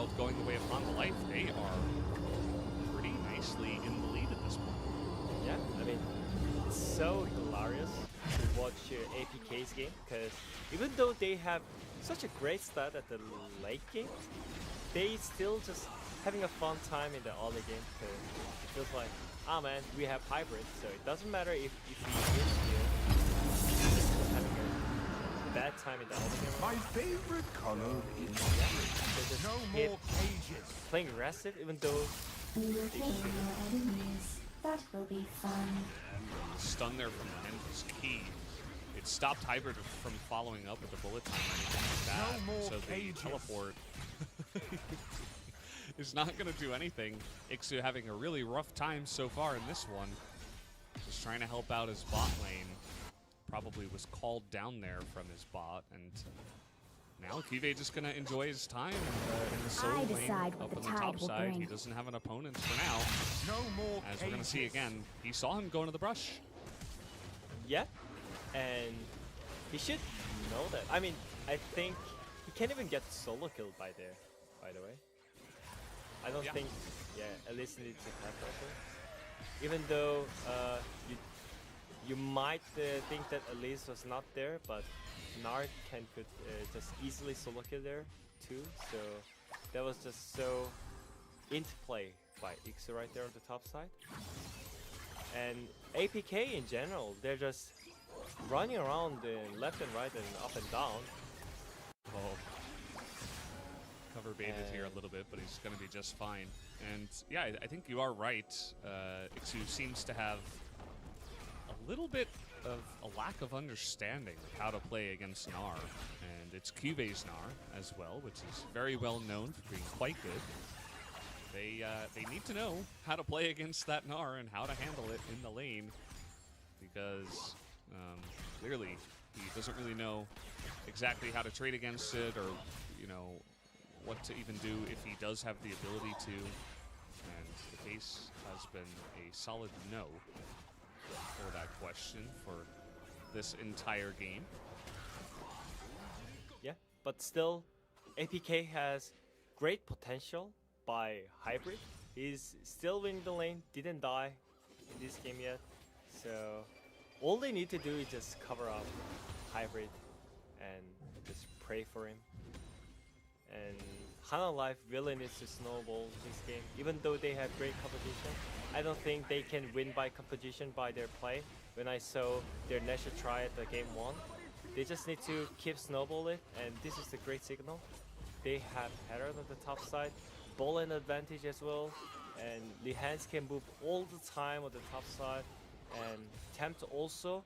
Wild going the way of Honda Life. They are pretty nicely in the lead at this point. Yeah, I mean, it's so hilarious to watch APK's game, because even though they have such a great start at the late game, they still just having a fun time in the early game, because it feels like, ah man, we have hybrid, so it doesn't matter if we win here, we're still having a bad time in the early game. My favorite color is They just no keep more cages. playing aggressive, even though You're killing your enemies. That will be fun. The stun there from the Hen was key. It stopped Hybrid from following up with the bullet time or anything like that. No more so the cages. teleport is not going to do anything. Ixu having a really rough time so far in this one. Just trying to help out his bot lane. Probably was called down there from his bot, and now Kive just going to enjoy his time in the solo lane decide up what on the the tide top will side. bring. He doesn't have an opponent for now. No more As cages. we're going to see again, he saw him go into the brush. yeah, and he should know that. I mean, I think he can't even get solo killed by there, by the way. I don't Yeah. think, yeah, at least needs to have that. Even though you might think that Elise was not there, but Nard could just easily solo kill there too. So that was just so into play by Ixu right there on the top side. And APK in general, they're just running around left and right and up and down. Oh. Cover baited here a little bit, but he's going to be just fine. And yeah, I think you are right. Ixu seems to have a little bit of a lack of understanding of how to play against Gnar. And it's Cube's Gnar as well, which is very well known for being quite good. They need to know how to play against that Gnar and how to handle it in the lane, because clearly he doesn't really know exactly how to trade against it, or what to even do if he does have the ability to. And the case has been a solid no for that question for this entire game. Yeah, but still, APK has great potential by Hybrid. He's still winning the lane, didn't die in this game yet. So all they need to do is just cover up Hybrid and just pray for him. And Hana Life really needs to snowball this game. Even though they have great competition, I don't think they can win by competition by their play. When I saw their Nesha try at the game 1, they just need to keep snowball it, and this is the great signal. They have Herald on the top side, ball and advantage as well, and Lihans can move all the time on the top side, and Tempt also.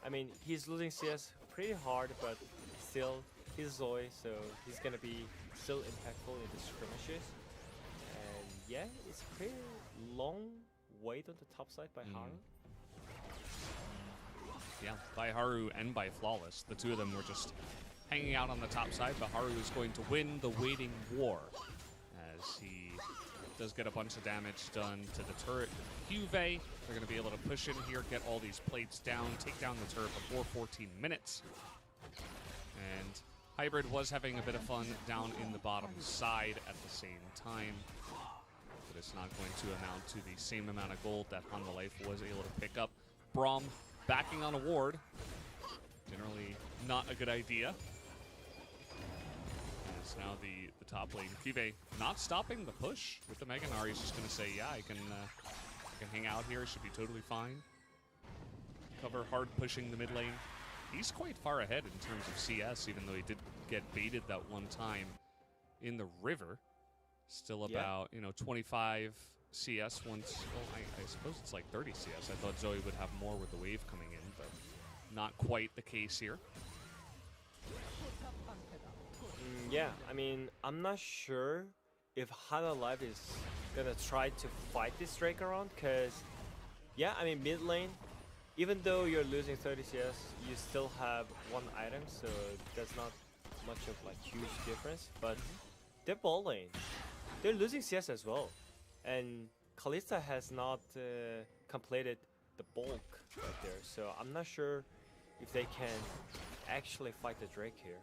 I mean, he's losing CS pretty hard, but still, he's Zoe, so he's gonna be still impactful in the skirmishes. And yeah, it's pretty long wait on the top side by Haru. Yeah, by Haru and by Flawless. The two of them were just hanging out on the top side, but Haru is going to win the waiting war, as he does get a bunch of damage done to the turret. Juve, they're going to be able to push in here, get all these plates down, take down the turret before 14 minutes. And Hybrid was having a bit of fun down in the bottom side at the same time, but it's not going to amount to the same amount of gold that Honda Life was able to pick up. Braum backing on a ward. Generally not a good idea. It's now the top lane. Kive not stopping the push with the Mega Gnar. He's just going to say, yeah, I can hang out here. Should be totally fine. Cover hard pushing the mid lane. He's quite far ahead in terms of CS, even though he did get baited that one time in the river. Still about 25 CS once. Well, I suppose it's like 30 CS. I thought Zoe would have more with the wave coming in, but not quite the case here. Yeah, I mean, I'm not sure if Hana Life is gonna try to fight this Drake around, because, yeah, I mean, mid lane, even though you're losing 30 CS, you still have one item, so that's not much of like huge difference. But their ball lane, they're losing CS as well, and Kalista has not completed the bulk right there, so I'm not sure if they can actually fight the Drake here.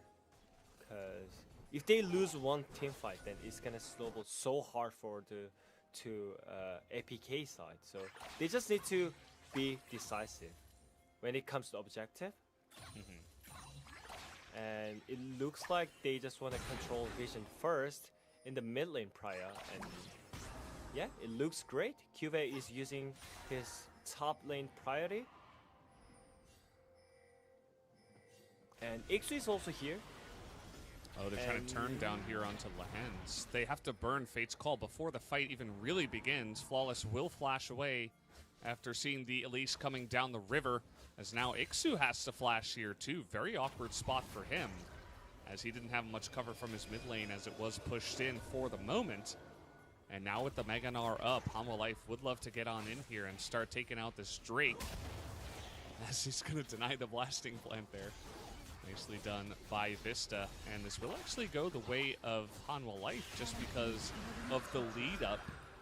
Because if they lose one team fight, then it's gonna snowball so hard for the APK side. So they just need to be decisive when it comes to objective. And it looks like they just want to control vision first in the mid lane prior, and yeah, it looks great. Cuvee is using his top lane priority, and Ixu is also here. Oh, they're trying to turn down here onto Lahens. They have to burn Fate's Call before the fight even really begins. Flawless will flash away after seeing the Elise coming down the river, as now Ixu has to flash here too. Very awkward spot for him, as he didn't have much cover from his mid lane as it was pushed in for the moment. And now with the Mega Gnar up, Hanwha Life would love to get on in here and start taking out this Drake, as he's going to deny the blasting plant there. Nicely done by Vista, and this will actually go the way of Hanwha Life just because of the lead up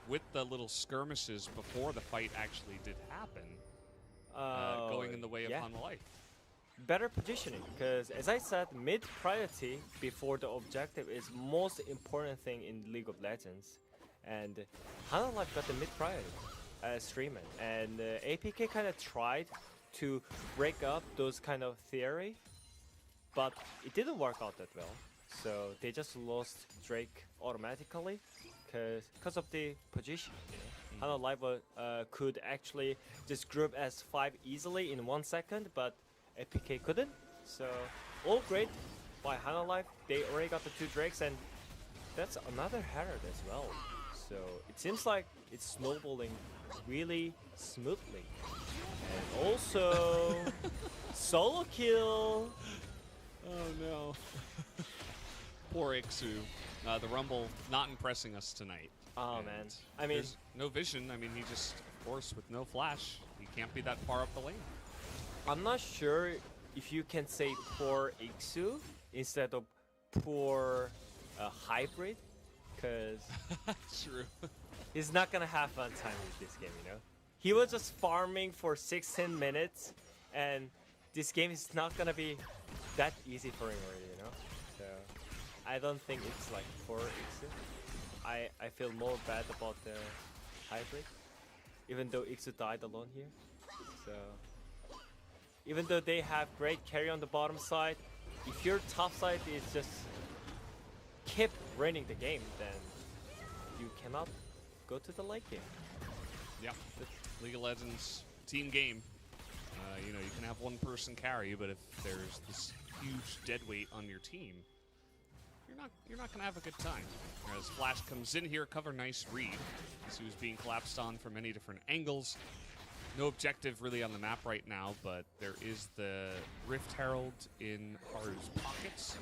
with the little skirmishes before the fight actually did happen, going in the way of Hanwha Life. Better positioning, because as I said, mid priority before the objective is most important thing in League of Legends, and Hanwha Life got the mid priority as Streamer, and APK kind of tried to break up those kind of theory, but it didn't work out that well. So they just lost Drake automatically because of the position. You know? Hanwha Life could actually just group as 5 easily in 1 second, but APK couldn't. So all great by Hanwha Life. They already got the 2 Drakes, and that's another Herald as well. So it seems like it's snowballing really smoothly. And also solo kill. Oh no. Poor Ixu. The Rumble not impressing us tonight. Oh And man. I mean, there's no vision. I mean, he just, of course, with no flash, he can't be that far up the lane. I'm not sure if you can say poor Ixu instead of poor hybrid, because True. he's not gonna have fun time with this game, you know? He was just farming for 16 minutes, and this game is not gonna be that easy for him already, you know? So I don't think it's like for Ixu. I feel more bad about the hybrid, even though Ixu died alone here. So even though they have great carry on the bottom side, if your top side is just keep running the game, then you cannot go to the late game. Yeah. League of Legends team game. You know, you can have one person carry, but if there's this huge dead weight on your team, you're not gonna have a good time. As Flash comes in here, cover nice read. This who's being collapsed on from many different angles. No objective really on the map right now, but there is the Rift Herald in Haru's pockets.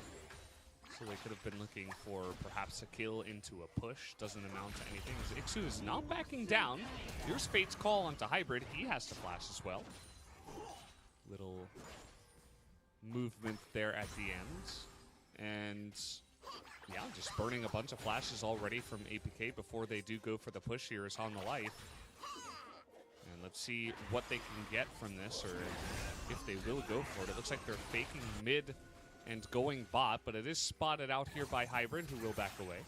So they could have been looking for perhaps a kill into a push. Doesn't amount to anything. As Ixu is not backing down. Here's Fate's Call onto Hybrid. He has to flash as well. Little movement there at the end. And yeah, just burning a bunch of flashes already from APK before they do go for the push here is Hanwha Life. And let's see what they can get from this, or if they will go for it. It looks like they're faking mid and going bot, but it is spotted out here by Hybrid, who will back away.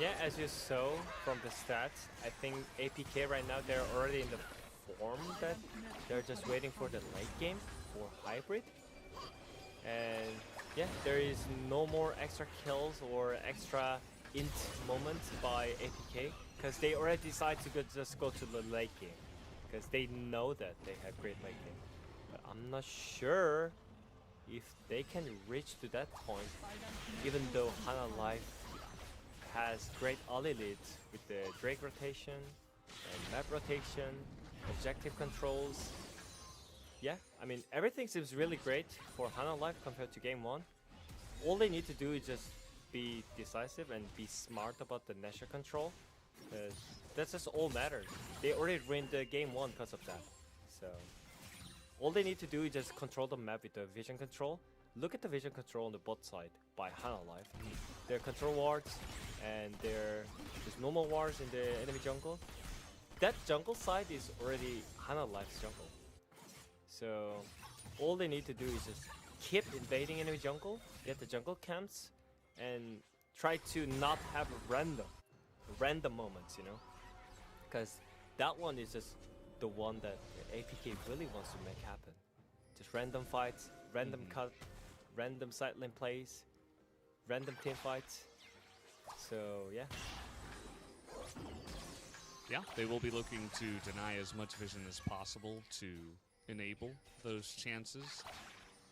Yeah, as you saw from the stats, I think APK right now, they're already in the form that they're just waiting for the late game for Hybrid. And yeah, there is no more extra kills or extra int moments by APK, because they already decide to just go to the late game, because they know that they have great late game. But I'm not sure if they can reach to that point, even though Hanwha Life has great early leads with the Drake rotation and map rotation, objective controls. Yeah, I mean, everything seems really great for Hanwha Life compared to game 1. All they need to do is just be decisive and be smart about the Nesher control. That's just all matters. They already win the game 1 because of that. So all they need to do is just control the map with the vision control. Look at the vision control on the bot side by Hanwha Life. Their control wards and their just normal wards in the enemy jungle. That jungle side is already Hanwha Life's jungle. So all they need to do is just keep invading enemy jungle, get the jungle camps, and try to not have random moments, you know? Because that one is just the one that APK really wants to make happen. Just random fights, random cut, random side lane plays, random team fights. So yeah. Yeah, they will be looking to deny as much vision as possible to enable those chances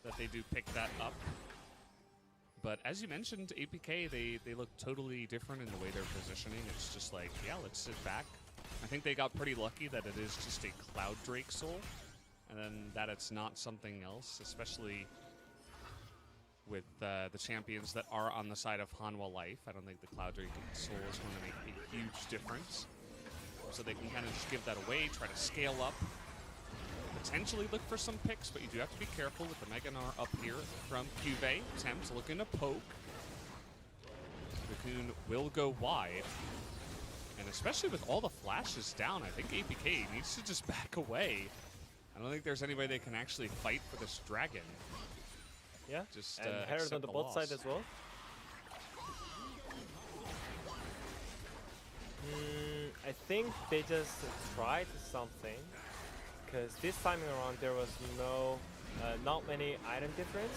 that they do pick that up. But as you mentioned, APK, they look totally different in the way they're positioning. It's just like, yeah, let's sit back. I think they got pretty lucky that it is just a Cloud Drake soul, and then that it's not something else, especially with the champions that are on the side of Hanwha Life. I don't think the Cloud Drake soul is going to make a huge difference. So they can kind of just give that away, try to scale up, potentially look for some picks, but you do have to be careful with the Mega Gnar up here from Cuvée. Tempt looking to poke. Cocoon will go wide. And especially with all the flashes down, I think APK needs to just back away. I don't think there's any way they can actually fight for this dragon. Yeah, just and Herald on the bot side as well. I think they just tried something, because this time around there was not many item difference.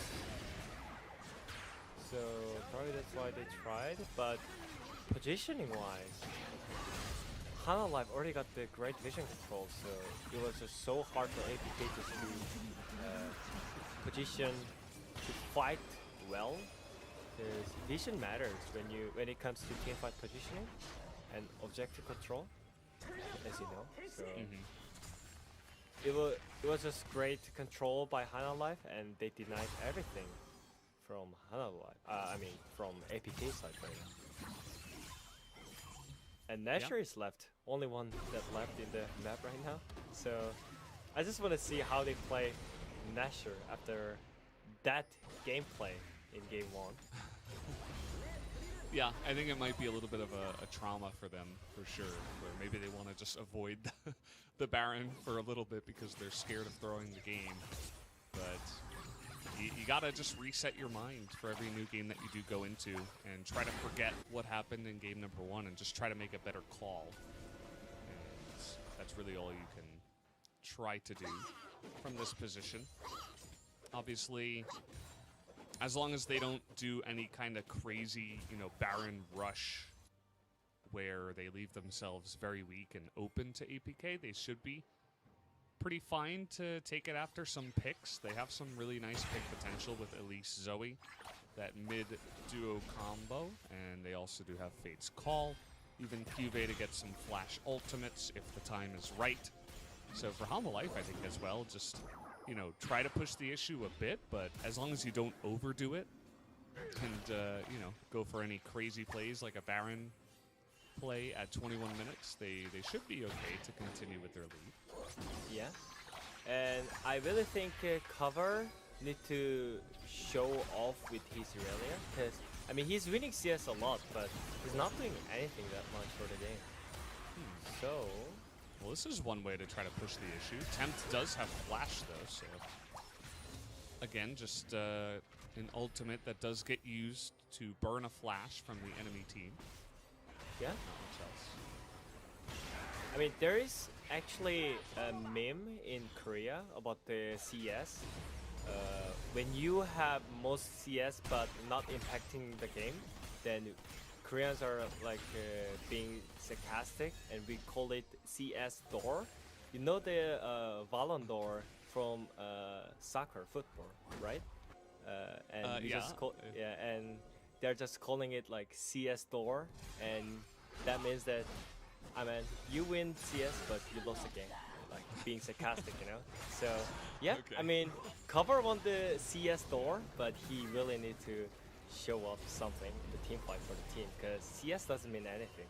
So probably that's why they tried, but positioning wise, Hana Life already got the great vision control, so it was just so hard for APK just to position, to fight well, because vision matters when it comes to teamfight positioning and objective control, as you know. So it was just great control by Hana Life, and they denied everything from Hana Life. From APK side right now. And Nashor is left, only one that left in the map right now. So I just want to see how they play Nashor after that gameplay in game 1. Yeah, I think it might be a little bit of a trauma for them, for sure. Where maybe they want to just avoid the Baron for a little bit because they're scared of throwing the game. But you gotta just reset your mind for every new game that you do go into and try to forget what happened in game number 1 and just try to make a better call. And that's really all you can try to do from this position. Obviously, as long as they don't do any kind of crazy, Baron rush where they leave themselves very weak and open to APK, they should be pretty fine to take it after some picks. They have some really nice pick potential with Elise Zoe, that mid-duo combo, and they also do have Fate's Call, even Cuvée to get some flash ultimates if the time is right. So for Hanwha Life, I think as well, just try to push the issue a bit, but as long as you don't overdo it and, go for any crazy plays like a Baron play at 21 minutes, they should be okay to continue with their lead. Yeah, and I really think Cover need to show off with his Irelia, because, he's winning CS a lot, but he's not doing anything that much for the game. So... Well, this is one way to try to push the issue. Tempt does have Flash, though, so... Again, just an ultimate that does get used to burn a Flash from the enemy team. Yeah. Not much else. There is actually a meme in Korea about the CS. When you have most CS but not impacting the game, then Koreans are being sarcastic, and we call it CS door. You know the Ballon d'Or from soccer, football, right? And and they're just calling it like CS door, and that means that you win CS but you lost the game. Like being sarcastic, So yeah, Okay. Cover won the CS door, but he really need to show up something in the team fight for the team, because CS doesn't mean anything.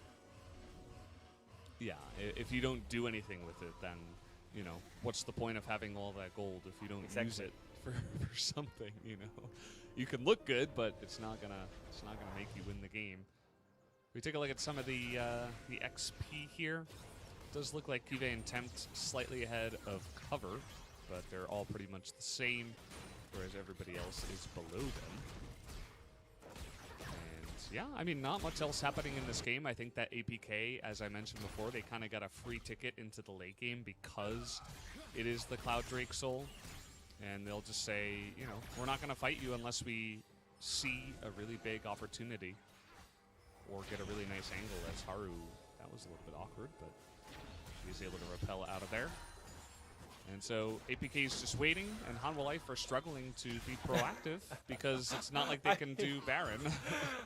Yeah, if you don't do anything with it, then, what's the point of having all that gold if you don't use it for something, You can look good, but it's not gonna make you win the game. We take a look at some of the XP here. It does look like Cuvée and Tempt slightly ahead of Cover, but they're all pretty much the same. whereas everybody else is below them. And yeah, I mean, not much else happening in this game. I think that APK, as I mentioned before, they kind of got a free ticket into the late game because it is the Cloud Drake Soul. And they'll just say, you know, we're not going to fight you unless we see a really big opportunity or get a really nice angle. As Haru, that was a little bit awkward, but he's able to repel out of there. And so APK is just waiting, and Hanwha Life are struggling to be proactive because it's not like they can do Baron.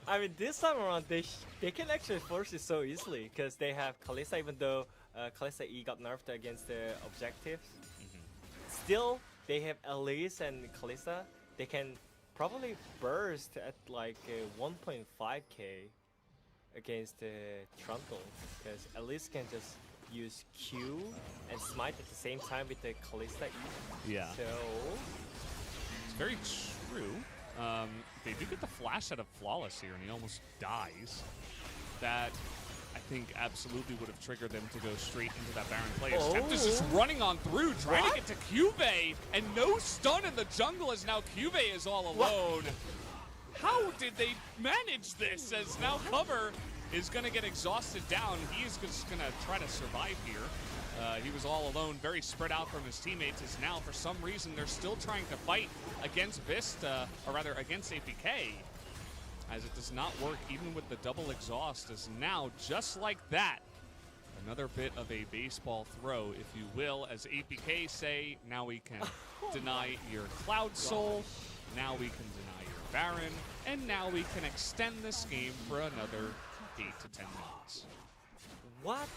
I mean, this time around, they can actually force it so easily because they have Kalista, even though Kalista E got nerfed against the objectives. Still, they have Elise and Kalista. They can probably burst at like 1.5k against Trundle because Elise can just use Q and smite at the same time with the Kalista E. Yeah. So It's very true. They do get the flash out of Flawless here, and he almost dies. That, I think, absolutely would have triggered them to go straight into that Baron play. As Tempest is running on through, trying to get to Cuvee, and no stun in the jungle as now Cuvee is all alone. How did they manage this? As now Cover is going to get exhausted down. He is just going to try to survive here. He was all alone, very spread out from his teammates, as now, for some reason, they're still trying to fight against Vista, or rather, against APK, as it does not work even with the double exhaust, as now, just like that, another bit of a baseball throw, if you will, as APK say, now we can deny your Cloud Soul, now we can deny your Baron, and now we can extend this game for another 8 to 10 minutes. what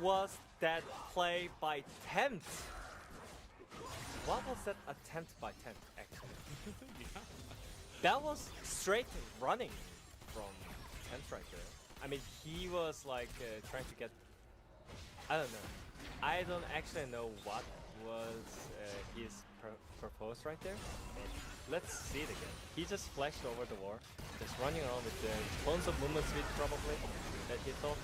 was that play by Tent? What was that attempt by Tent, actually? Yeah. That was straight running from Tent right there. I mean, he was like trying to get... I don't know. I don't actually know what was his purpose right there. But let's see it again. He just flashed over the wall, just running around with tons of movement speed probably that he thought.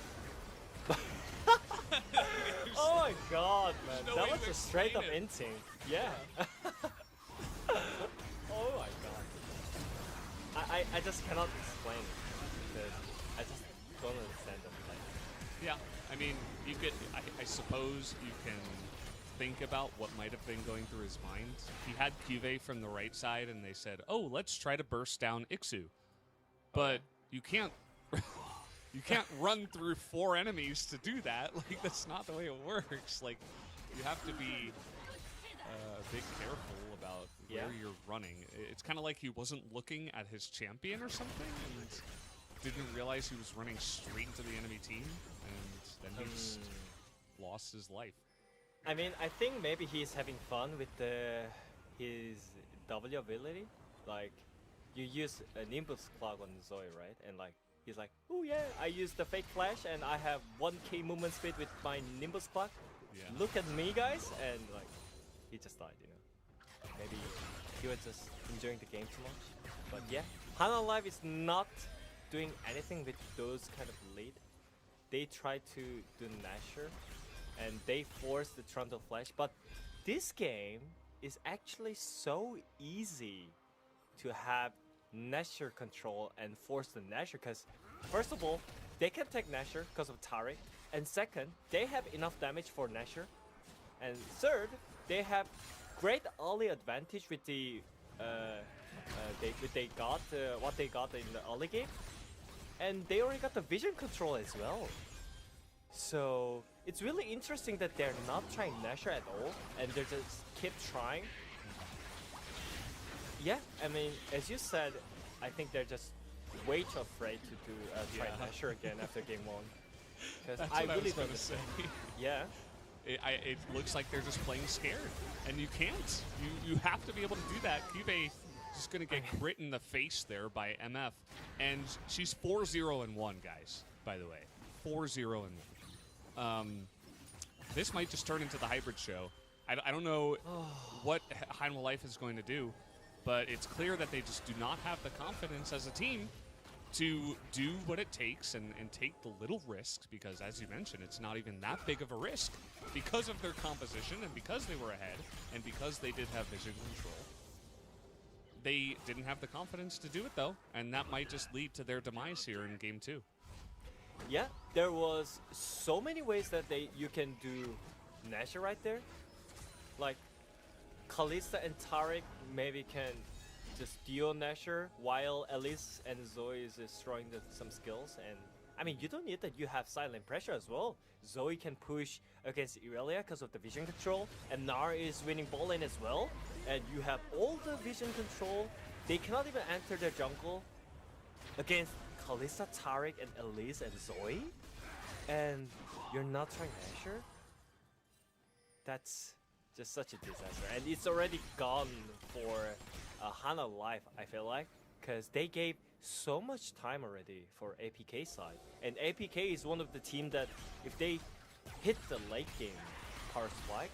Oh my god, man. no That way was to a straight up explain instinct. Yeah. Oh my god. I just cannot explain it because I just don't understand the play. Yeah, I mean, you could, I suppose you can think about what might have been going through his mind. He had Cuvee from the right side, and they said, oh, let's try to burst down Ixu. But you can't... You can't run through 4 enemies to do that. Like, that's not the way it works. Like, you have to be a bit careful about where you're running. It's kind of like he wasn't looking at his champion or something and didn't realize he was running straight into the enemy team, and then he just lost his life. I mean, I think maybe he's having fun with his W ability. Like, you use a Nimbus Clock on Zoe, right? And like, he's like, oh yeah, I used the fake flash and I have 1k movement speed with my Nimbus Clock. Yeah. Look at me, guys, and like, he just died, you know. Maybe he was just enjoying the game too much. But yeah, Hanwha Life is not doing anything with those kind of lead. They try to do Nasher, and they force the Trundle Flash. But this game is actually so easy to have Nasher control and force the Nasher, because first of all, they can take Nasher because of Taric, and second, they have enough damage for Nasher, and third, they have great early advantage with the what they got in the early game, and they already got the vision control as well. So it's really interesting that they're not trying Nasher at all, and they just keep trying. Yeah, I mean, as you said, I think they're just way too afraid to try Nasher again after game 1. Because I really don't say. Yeah. It looks like they're just playing scared, and you can't. You have to be able to do that. Cuvee just going to get crit in the face there by MF, and she's 4-0-1, guys, by the way. 4-0-1. This might just turn into the hybrid show. I don't know what Hanwha Life is going to do, but it's clear that they just do not have the confidence as a team to do what it takes and take the little risks, because as you mentioned, it's not even that big of a risk because of their composition and because they were ahead and because they did have vision control. They didn't have the confidence to do it, though, and that might just lead to their demise here in Game 2. Yeah, there was so many ways that you can do Nasher right there. Like, Kalista and Taric maybe can just deal Nasher while Elise and Zoe is destroying some skills. And I mean, you don't need that. You have silent pressure as well. Zoe can push against Irelia because of the vision control, and Nar is winning ball lane as well. And you have all the vision control. They cannot even enter their jungle against Kalista, Taric, and Elise and Zoe. And you're not trying Nasher? That's just such a disaster. And it's already gone for Hana Life, I feel like, because they gave so much time already for APK side. And APK is one of the team that if they hit the late game power spike,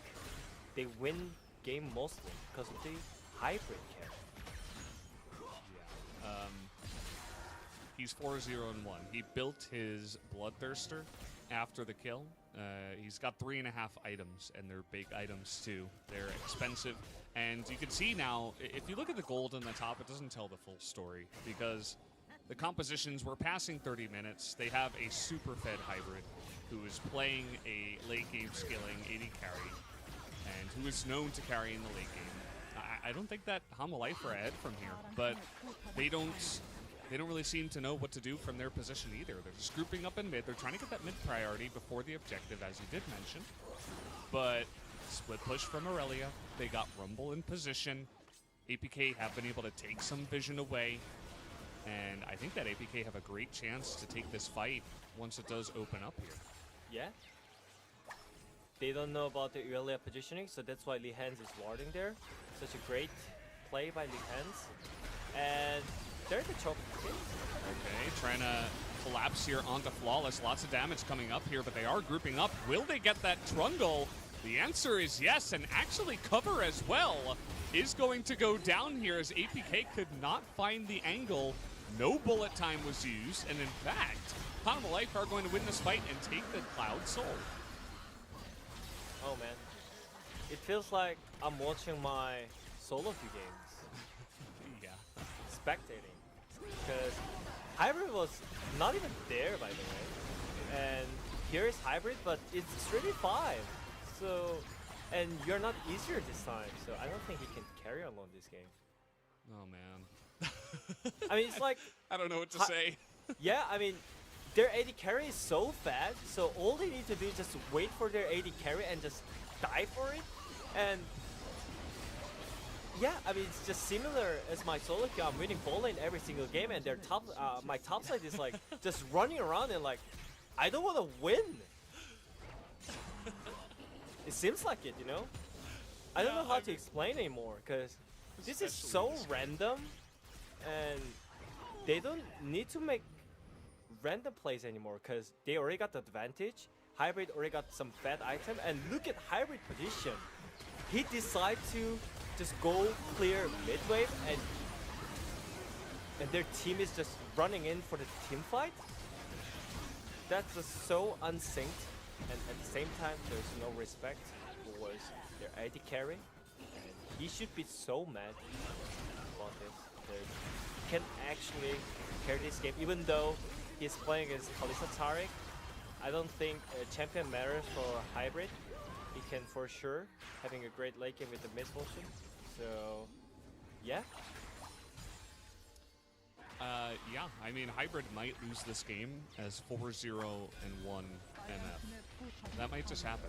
they win game mostly because of the hybrid carry. Yeah. He's 4-0-1. He built his Bloodthirster after the kill. He's got 3.5 items, and they're big items too. They're expensive. And you can see now, if you look at the gold on the top, it doesn't tell the full story because the compositions were passing 30 minutes. They have a super fed hybrid who is playing a late game skilling 80 carry and who is known to carry in the late game. I don't think that Hama Life are ahead from here, but they don't really seem to know what to do from their position either. They're just grouping up in mid. They're trying to get that mid priority before the objective, as you did mention. But split push from Irelia. They got Rumble in position. APK have been able to take some vision away. And I think that APK have a great chance to take this fight once it does open up here. Yeah. They don't know about the Irelia positioning, so that's why Lee Hans is warding there. Such a great play by Lee Hans. And there's the choke. Okay, trying to collapse here onto Flawless. Lots of damage coming up here, but they are grouping up. Will they get that Trundle? The answer is yes, and actually cover as well is going to go down here as APK could not find the angle. No bullet time was used, and in fact, Hana Life are going to win this fight and take the Cloud Soul. Oh man, it feels like I'm watching my solo queue games. Yeah. Spectating. Because Hybrid was not even there, by the way. And here is Hybrid, but it's 3v5. So, and you're not easier this time, so I don't think he can carry along this game. Oh man. I mean, it's like... I don't know what to say. Yeah, I mean, their AD carry is so fast, so all they need to do is just wait for their AD carry and just die for it. And yeah, I mean, it's just similar as my solo queue. I'm winning ball lane every single game, and their top, my top side is like just running around and like, I don't want to win. It seems like it, you know? I don't know how to explain anymore, because this is so random, and they don't need to make random plays anymore, because they already got the advantage. Hybrid already got some bad item, and look at Hybrid position. He decided to just go clear mid wave, and their team is just running in for the team fight. That's just so unsynced, and at the same time, there's no respect towards their AD carry. And he should be so mad about this. He can actually carry this game, even though he's playing against Kalista Taric. I don't think champion matters for Hybrid. He can for sure having a great late game with the mid motion. So, yeah. Yeah, I mean, Hybrid might lose this game as 4-0-1 MF. That might just happen.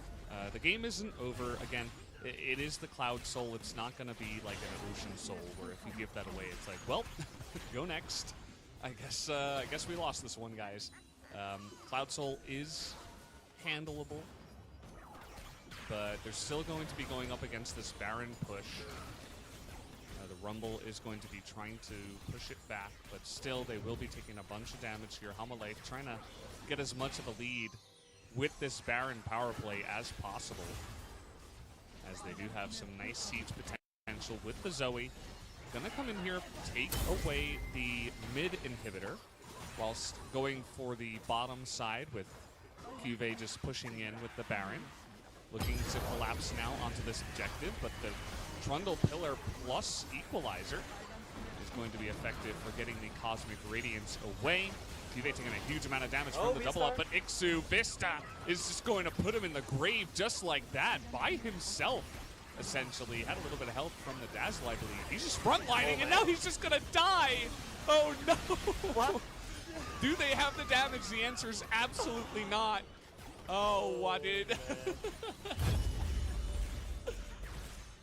The game isn't over. Again, it is the Cloud Soul. It's not going to be like an Ocean Soul where if you give that away, it's like, well, go next. I guess we lost this one, guys. Cloud Soul is handleable, but they're still going to be going up against this Baron push. The Rumble is going to be trying to push it back, but still they will be taking a bunch of damage here. Hama Life trying to get as much of a lead with this Baron power play as possible, as they do have some nice siege potential with the Zoe. Gonna come in here, take away the mid inhibitor, whilst going for the bottom side with Cuvée just pushing in with the Baron. Looking to collapse now onto this objective, but the Trundle Pillar plus Equalizer going to be effective for getting the Cosmic Radiance away. QV taking a huge amount of damage Oh, from the double up, V-Star. but Ixu Vista is just going to put him in the grave just like that by himself. Essentially, had a little bit of help from the Dazzle, I believe. He's just frontlining, and now he's just gonna die. Oh no! What? Do they have the damage? The answer is absolutely not. Oh, what did?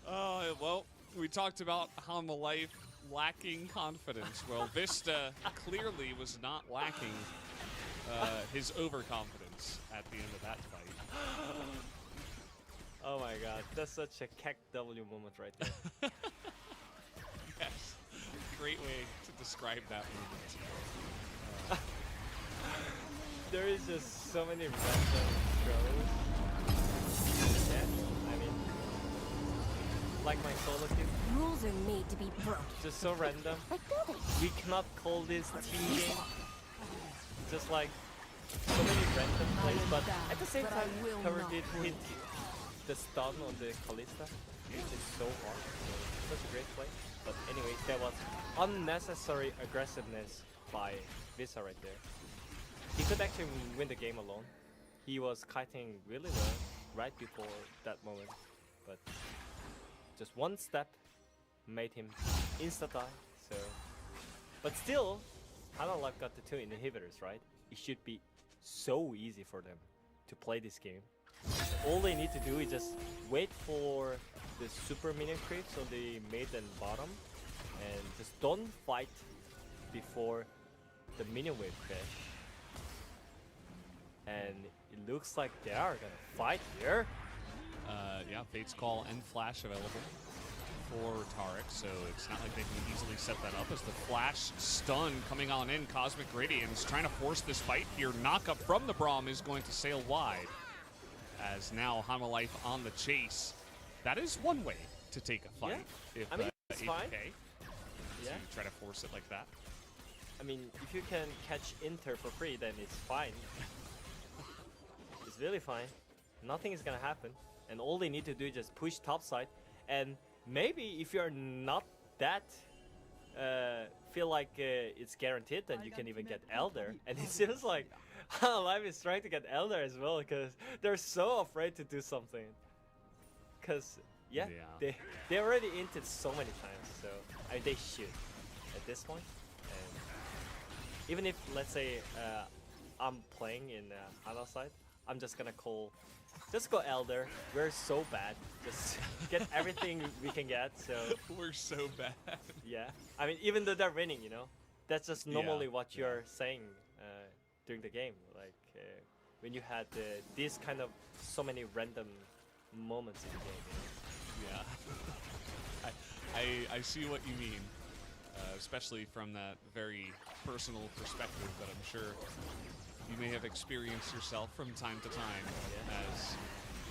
Well, we talked about Life lacking confidence. Well, Vista clearly was not lacking his overconfidence at the end of that fight. Oh my god, that's such a Kek W moment right there. Yes, great way to describe that moment. There is just so many random throws. Yeah, I mean, like my solo kill, Rules are made to be broken. just so random. Like buildings. We cannot call this team game. Just like so many random plays, but at the same But I time, will Cover not did break hit the stun on the Kalista, which is so hard. So such a great play. But anyway, that was unnecessary aggressiveness by Visa right there. He could actually win the game alone. He was kiting really well right before that moment, but just one step made him insta die. So, but still, Life got the 2 inhibitors, right? It should be so easy for them to play this game. All they need to do is just wait for the super minion creeps on the mid and bottom, and just don't fight before the minion wave crash. And it looks like they are gonna fight here. Yeah, Fate's Call and Flash available for Tarek, so it's not like they can easily set that up as the Flash stun coming on in. Cosmic Radiance trying to force this fight here. Knock-up from the Braum is going to sail wide, as now Life on the chase. That is one way to take a fight. Yeah. If I mean, it's fine. to Yeah. try to force it like that. I mean, if you can catch Inter for free, then it's fine. It's really fine. Nothing is gonna happen, and all they need to do is just push topside. And maybe if you're not that feel like it's guaranteed, then you can even get Elder. And it seems like Live is trying to get Elder as well, because they're so afraid to do something. Because yeah, Yeah. they already inted so many times, so I mean, they should at this point. And even if, let's say, I'm playing in Hana side, I'm just gonna just go Elder. We're so bad. Just get everything we can get. So We're so bad. yeah, I mean, even though they're winning, that's just normally Yeah, what you're saying during the game. Like when you had these kind of so many random moments in the game. Yeah. I see what you mean, especially from that very personal perspective that I'm sure you may have experienced yourself from time to time. Yeah. As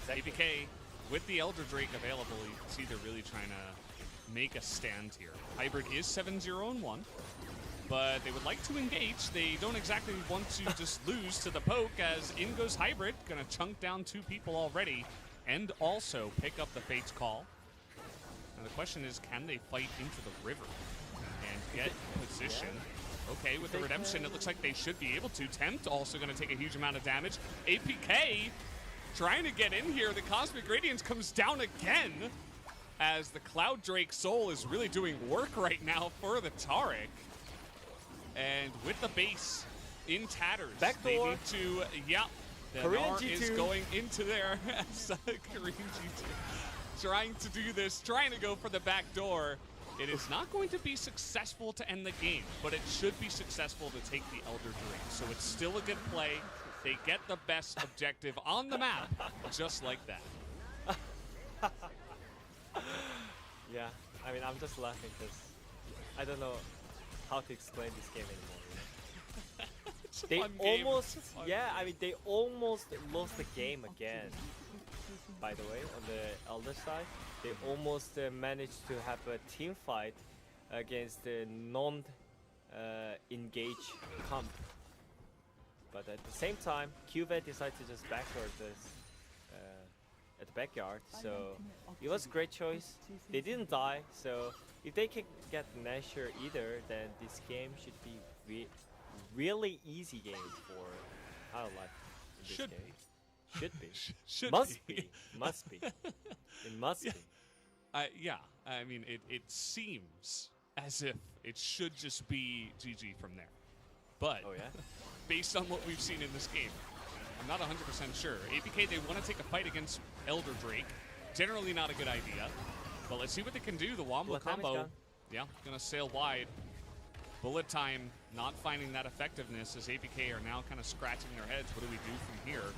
Exactly. APK, with the Elder Drake available, you can see they're really trying to make a stand here. Hybrid is 7-0-1, but they would like to engage. They don't exactly want to just lose to the poke, as in goes Hybrid, gonna chunk down 2 people already, and also pick up the Fate's Call. And the question is, can they fight into the river and get position? Okay, with the redemption, it looks like they should be able to. Tempt also going to take a huge amount of damage. APK trying to get in here. The Cosmic Radiance comes down again, as the Cloud Drake Soul is really doing work right now for the Tarek. And with the base in tatters, Backdoor. they need to, yeah, the Korean Nar G2. is going into there. Korean G2 trying to do this, trying to go for the back door. It is not going to be successful to end the game, but it should be successful to take the Elder Drake. So it's still a good play. They get the best objective on the map, just like that. Yeah, I mean, I'm just laughing because I don't know how to explain this game anymore. It's a They fun game. almost, It's a fun yeah, game. I mean, they almost lost the game again. By the way, on the Elder side, they almost managed to have a team fight against the non-engage comp. But at the same time, QVET decided to just backdoor this at the backyard, so it was a great choice. They didn't die, so if they can get Nasher either, then this game should be really easy game for Half-Life in this Should game. be. Should be. Should Must be. be. Must be. It must Yeah. be. Yeah, I mean, it seems as if it should just be GG from there. But Oh yeah? based on what we've seen in this game, I'm not 100% sure. APK, they want to take a fight against Elder Drake. Generally not a good idea. But let's see what they can do. The Wombo Bullet time is combo, gone. yeah, going to sail wide. Bullet time not finding that effectiveness as APK are now kind of scratching their heads. What do we do from here?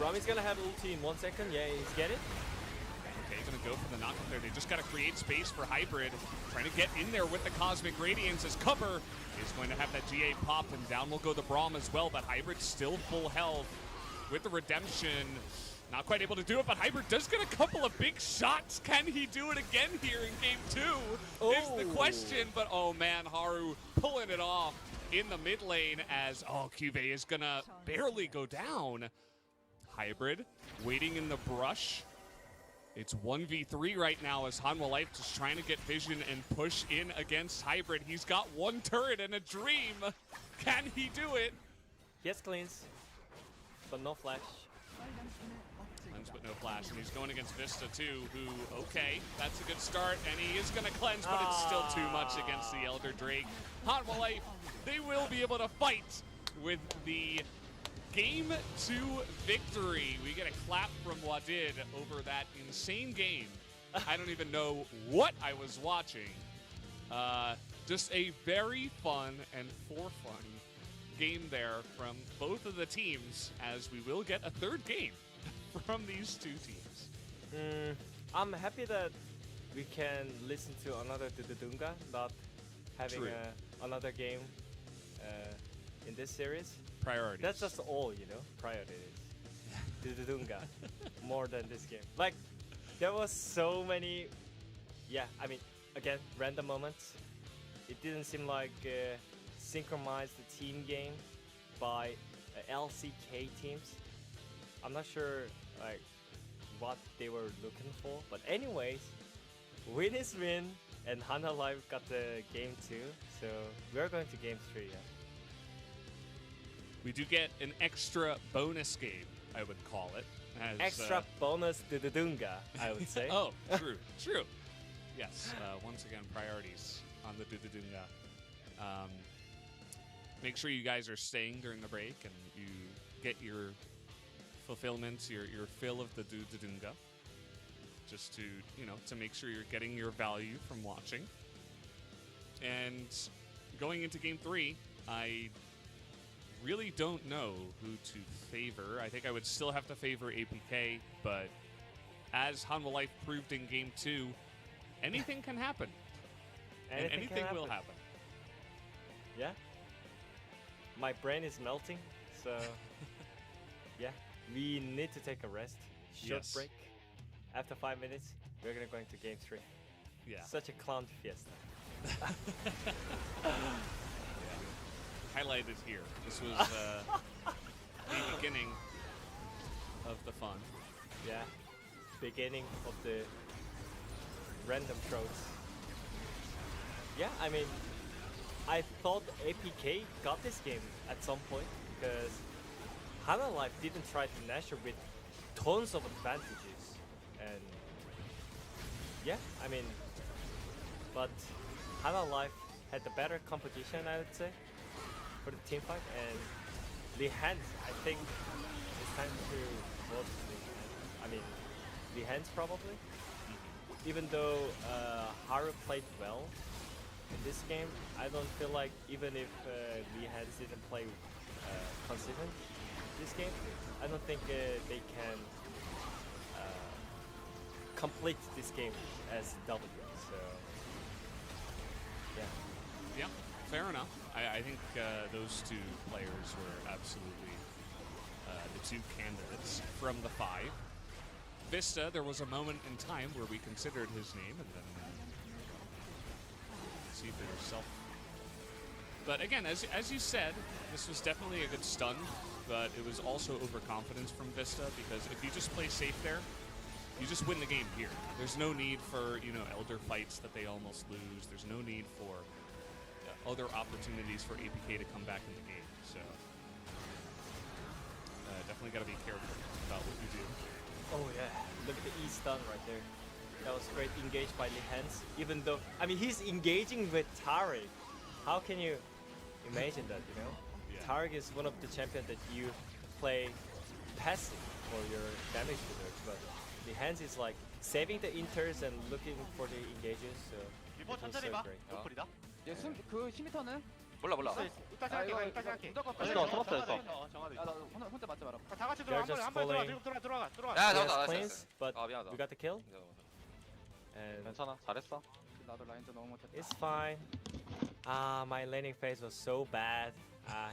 Rami's gonna have ulti in 1 second. Yeah, he's get it. Okay, gonna go for the knockup there. They just gotta create space for Hybrid. Trying to get in there with the Cosmic Radiance as cover is going to have that GA pop, and down will go the Braum as well, but Hybrid still full health with the Redemption. Not quite able to do it, but Hybrid does get a couple of big shots. Can he do it again here in game 2? Is the question, but oh man, Haru pulling it off in the mid lane as, oh, Cube is gonna barely go down. Hybrid waiting in the brush. It's 1v3 right now as Hanwha Life just trying to get vision and push in against Hybrid. He's got one turret and a dream. Can he do it? He has cleans, but no flash. Cleanse but no flash, and he's going against Vista too, who, okay, that's a good start, and he is going to cleanse, but it's still too much against the Elder Drake. Hanwha Life, they will be able to fight with the Game 2 victory. We get a clap from Wadid over that insane game. I don't even know what I was watching. Just a very fun and for fun game there from both of the teams, as we will get a third game from these two teams. I'm happy that we can listen to another Dududunga, not having True. another game in this series. Priorities. That's just all, you know, priorities. Dududunga, more than this game. Like, there was so many, yeah, I mean, again, random moments. It didn't seem like synchronized the team game by LCK teams. I'm not sure like what they were looking for, but anyways, win is win, and Hanwha Life got the game 2, so we're going to game 3. Yeah. We do get an extra bonus game, I would call it. As, Extra bonus Dududunga, I would say. Oh, true, true. Yes, once again, priorities on the Dududunga. Make sure you guys are staying during the break and you get your fulfillment, your fill of the Dududunga. Just to, you know, to make sure you're getting your value from watching. And going into game 3, I really don't know who to favor. I think I would still have to favor APK, but as Hanwha Life proved in game 2, anything can happen. And anything will happen. Yeah. My brain is melting, so yeah, we need to take a rest. Short Yes. break. After 5 minutes, we're gonna go into game 3. Yeah. Such a clown fiesta. Highlighted here. This was the beginning of the fun. Yeah. Beginning of the random throws. Yeah, I mean, I thought APK got this game at some point because Hanwha Life didn't try to Nasher with tons of advantages. And yeah, I mean, but Hanwha Life had the better competition, I would say, for the team fight. And Lee Hans, I think it's time to vote Lee Hans. I mean, Lee Hans probably. Even though Haru played well in this game, I don't feel like even if Lee Hans didn't play consistent this game, I don't think they can complete this game as W. So yeah. Yeah, fair enough. I think those two players were absolutely the two candidates from the 5. Vista, there was a moment in time where we considered his name, and then see for yourself. But again, as you said, this was definitely a good stun, but it was also overconfidence from Vista, because if you just play safe there, you just win the game here. There's no need for, you know, elder fights that they almost lose. There's no need for other opportunities for APK to come back in the game. So definitely got to be careful about what you do. Oh yeah, look at the E stun right there. That was great engaged by Lehans. Even though, I mean, he's engaging with Taric. How can you imagine that, you know? Yeah. Taric is one of the champions that you play passive for your damage dealers, but Lehans is like saving the inters and looking for the engages, so it 리버 was 천천히 so 봐. great. 노플이다. 그 10m는? 몰라 몰라. 이따 생각해. 이따 생각해. 무조건 정하도 걸려. 있어, 정하도 있어. 야나 혼자 맞지 마라. 다 같이 They're 들어가. just 한 번에 following. 들어가. 야 He 잡았다. has 나이스. planes, but 아 미안하다. we got the kill, 네, and 괜찮아. 잘했어. 나도 라인전 너무 못했다. it's fine. Ah, my landing phase was so bad.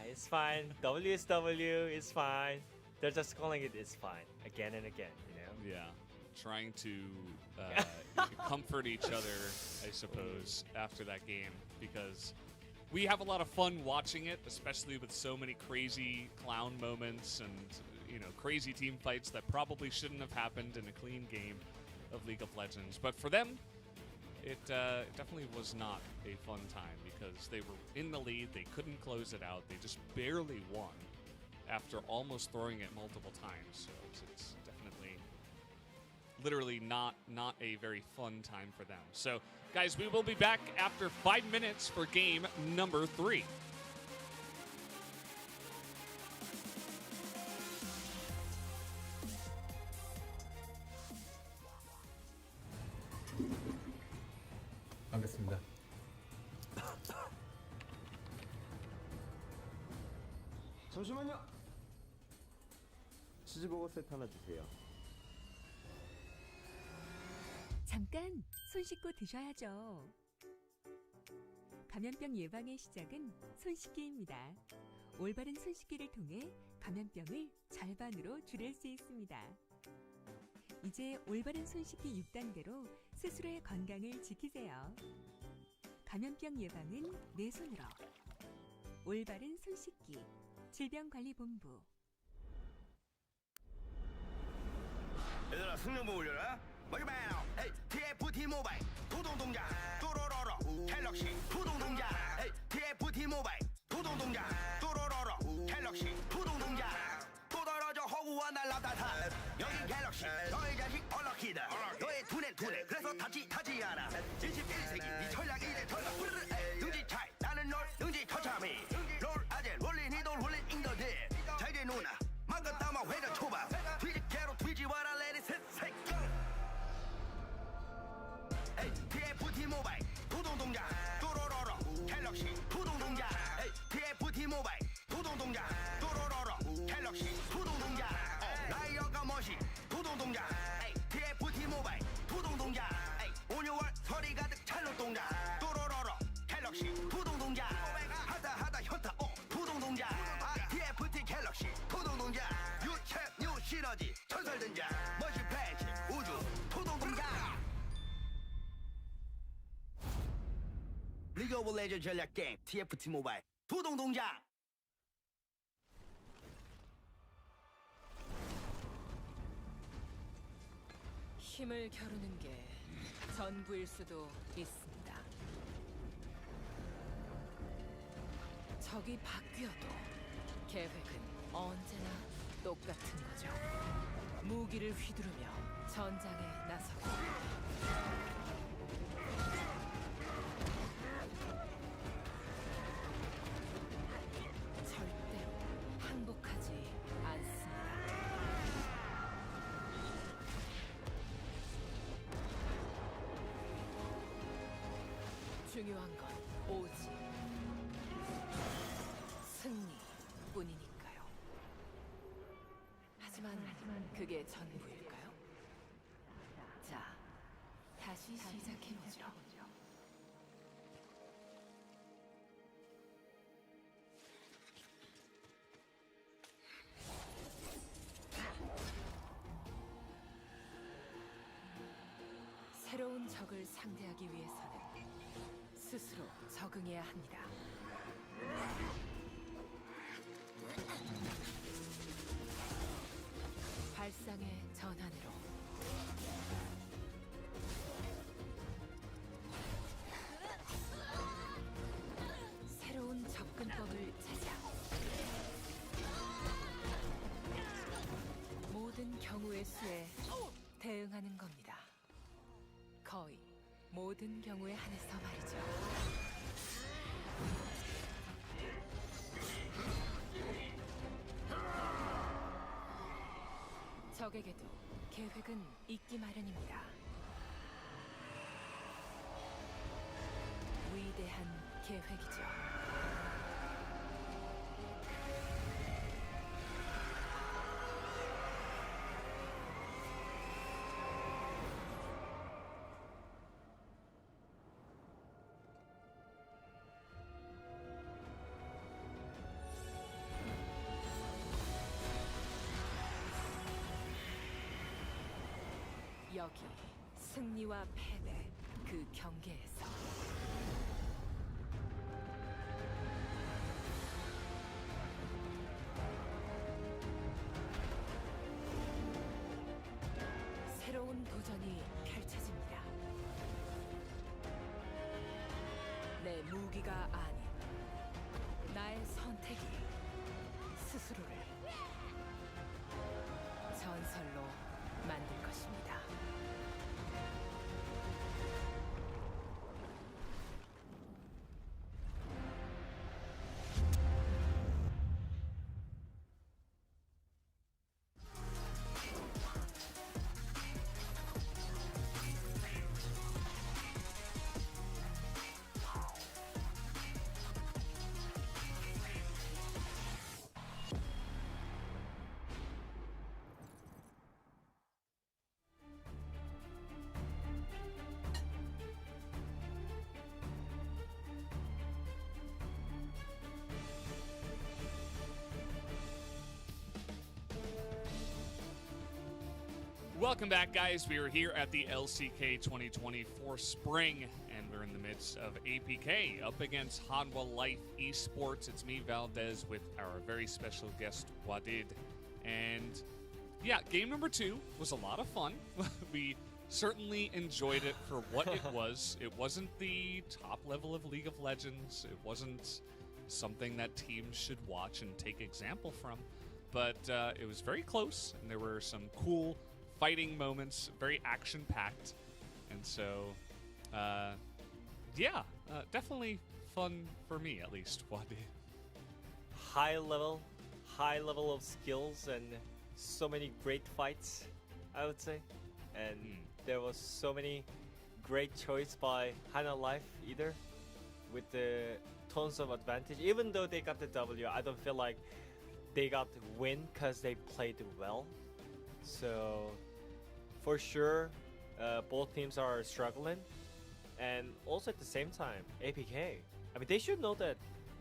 It's fine. W is W. It's fine. They're just calling it. It's fine again and again. You know. Yeah, trying to comfort each other, I suppose, after that game, because we have a lot of fun watching it, especially with so many crazy clown moments and, you know, crazy team fights that probably shouldn't have happened in a clean game of League of Legends. But for them, it definitely was not a fun time, because they were in the lead, they couldn't close it out, they just barely won after almost throwing it multiple times. So it's definitely, literally not a very fun time for them. So guys, we will be back after 5 minutes for game number 3. 알겠습니다. 잠시만요. 치즈버거 세트 하나 주세요. 잠깐 손 씻고 드셔야죠. 감염병 예방의 시작은 손 씻기입니다. 올바른 손 씻기를 통해 감염병을 절반으로 줄일 수 있습니다. 이제 올바른 손 씻기 6단계로 스스로의 건강을 지키세요. 감염병 예방은 내 손으로. 올바른 손 씻기. 질병관리본부. 얘들아 승용보 올려라. 마지막 TFT 모바일 부동동작 또로로로 갤럭시 부동동작 TFT 모바일 부동동작 또로로로 갤럭시 부동동작 또 떨어져 허구와 날라다타 여기 갤럭시 너의 자식 얼럭키다 너의 두뇌 그래서 타지 않아 21세기 네 전략 이제 전략 능지 차이 나는 널 능지 처참히 롤 아재 롤린 이돌 롤린 인더들 자 이제 누나 망가 따마 회전 초밥 뒤집개로 뒤집어라 레디 셋 TFT 모바일 부동동작 또로로로 갤럭시 부동동작 TFT 모바일 부동동작 또로로로 갤럭시 부동동작 라이어가 멋이 부동동작 TFT 모바일 부동동작 온유월 서리 가득 찰로 동작 또로로로 갤럭시 부동동작 하다 현타 부동동작 TFT 갤럭시 부동동작 유체 뉴 시너지 전설 등장 멋이 팬츠 우주 부동동작 리그 오브 레전드 전략 게임 TFT 모바일 부동동작 힘을 겨루는 게 전부일 수도 있습니다. 적이 바뀌어도 계획은 언제나 똑같은 거죠. 무기를 휘두르며 전장에 나서고 절대로 항복하지 않습니다. 중요한 건 오직 승리뿐이니까요. 하지만 그게 전부일까요? 자, 다시 시작해보죠. 새로운 적을 상대하기 위해서는 스스로 적응해야 합니다. 발상의 전환으로 새로운 접근법을 찾아 모든 경우의 수에 대응하는 겁니다. 거의 모든 경우에 한해서 말이죠. 적에게도 계획은 있기 마련입니다. 위대한 계획이죠. 여기 승리와 패배 그 경계에서 새로운 도전이 펼쳐집니다. 내 무기가 아닌 나의 선택이 스스로를 전설로 만들 것입니다. Welcome back, guys. We are here at the LCK 2024 Spring, and we're in the midst of APK up against Hanwha Life Esports. It's me, Valdez, with our very special guest, Wadid. And yeah, game number 2 was a lot of fun. We certainly enjoyed it for what it was. It wasn't the top level of League of Legends. It wasn't something that teams should watch and take example from. But it was very close, and there were some cool fighting moments, very action-packed. And so, definitely fun for me, at least. Wadid. High level of skills and so many great fights, I would say. And there was so many great choice by Hanwha Life either, with the tons of advantage. Even though they got the W, I don't feel like they got the win because they played well. So for sure, both teams are struggling. And also at the same time, APK, I mean, they should know that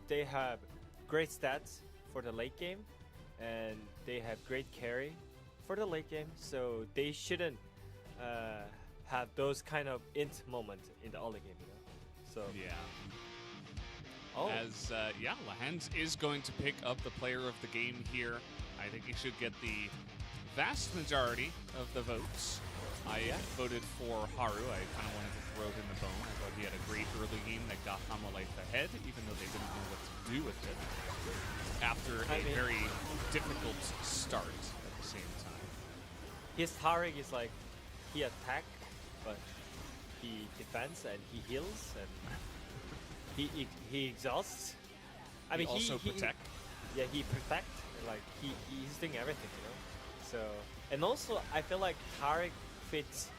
they have great stats for the late game, and they have great carry for the late game, so they shouldn't have those kind of int moments in the early game, you know? So Yeah. oh, As, Lahans is going to pick up the player of the game here. I think he should get the vast majority of the votes. I voted for Haru. I kind of wanted to throw him the bone. I thought he had a great early game that got Hanwha Life ahead, even though they didn't know what to do with it after a very difficult start at the same time. his Tarek is like, he attack, but he defends and he heals and he exhausts. I mean, also protect. Yeah, he protect. And like he's doing everything, you know. So and also I feel like Tarek fits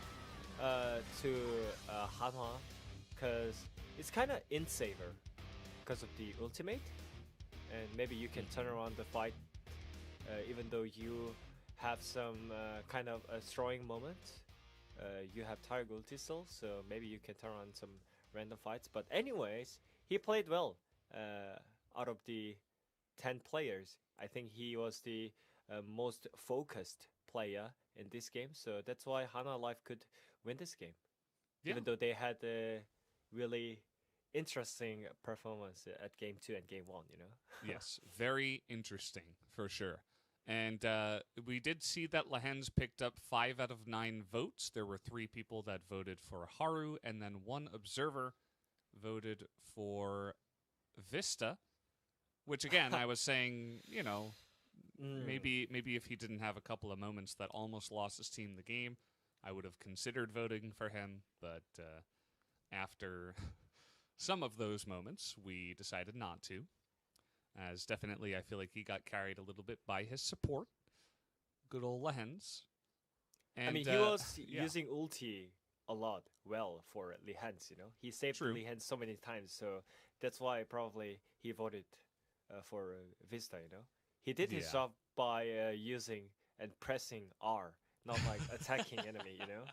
to Hanwha because it's kind of int saver because of the ultimate, and maybe you can turn around the fight even though you have some kind of a throwing moment. You have Tarek ulti still, so maybe you can turn on some random fights. But anyways, he played well out of the 10 players. I think he was the most focused player in this game, so that's why Hanwha Life could win this game. Yeah. Even though they had a really interesting performance at game 2 and game 1, you know? Yes, very interesting for sure. And we did see that Lehens picked up 5 out of 9 votes. There were 3 people that voted for Haru, and then 1 observer voted for Vista, which again, I was saying, you know, maybe if he didn't have a couple of moments that almost lost his team the game, I would have considered voting for him. But after some of those moments, we decided not to. As definitely, I feel like he got carried a little bit by his support. Good old Lehens. And, I mean, he was using ulti a lot well for Lehens, you know? He saved Lehens so many times, so that's why probably he voted for Vista, you know? He did his job by using and pressing R, not like attacking enemy, you know?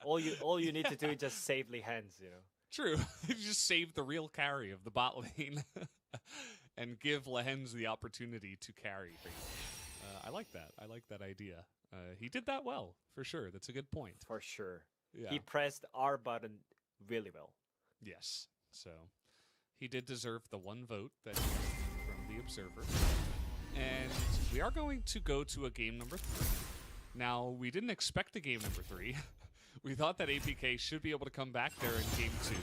All you need to do is just save Lehens, you know? True. You just save the real carry of the bot lane and give Lehens the opportunity to carry things. I like that. I like that idea. He did that well, for sure. That's a good point. For sure. Yeah. He pressed R button really well. Yes. So he did deserve the 1 vote that he received from the observer. And we are going to go to a game number 3. Now, we didn't expect a game number 3. We thought that APK should be able to come back there in game 2.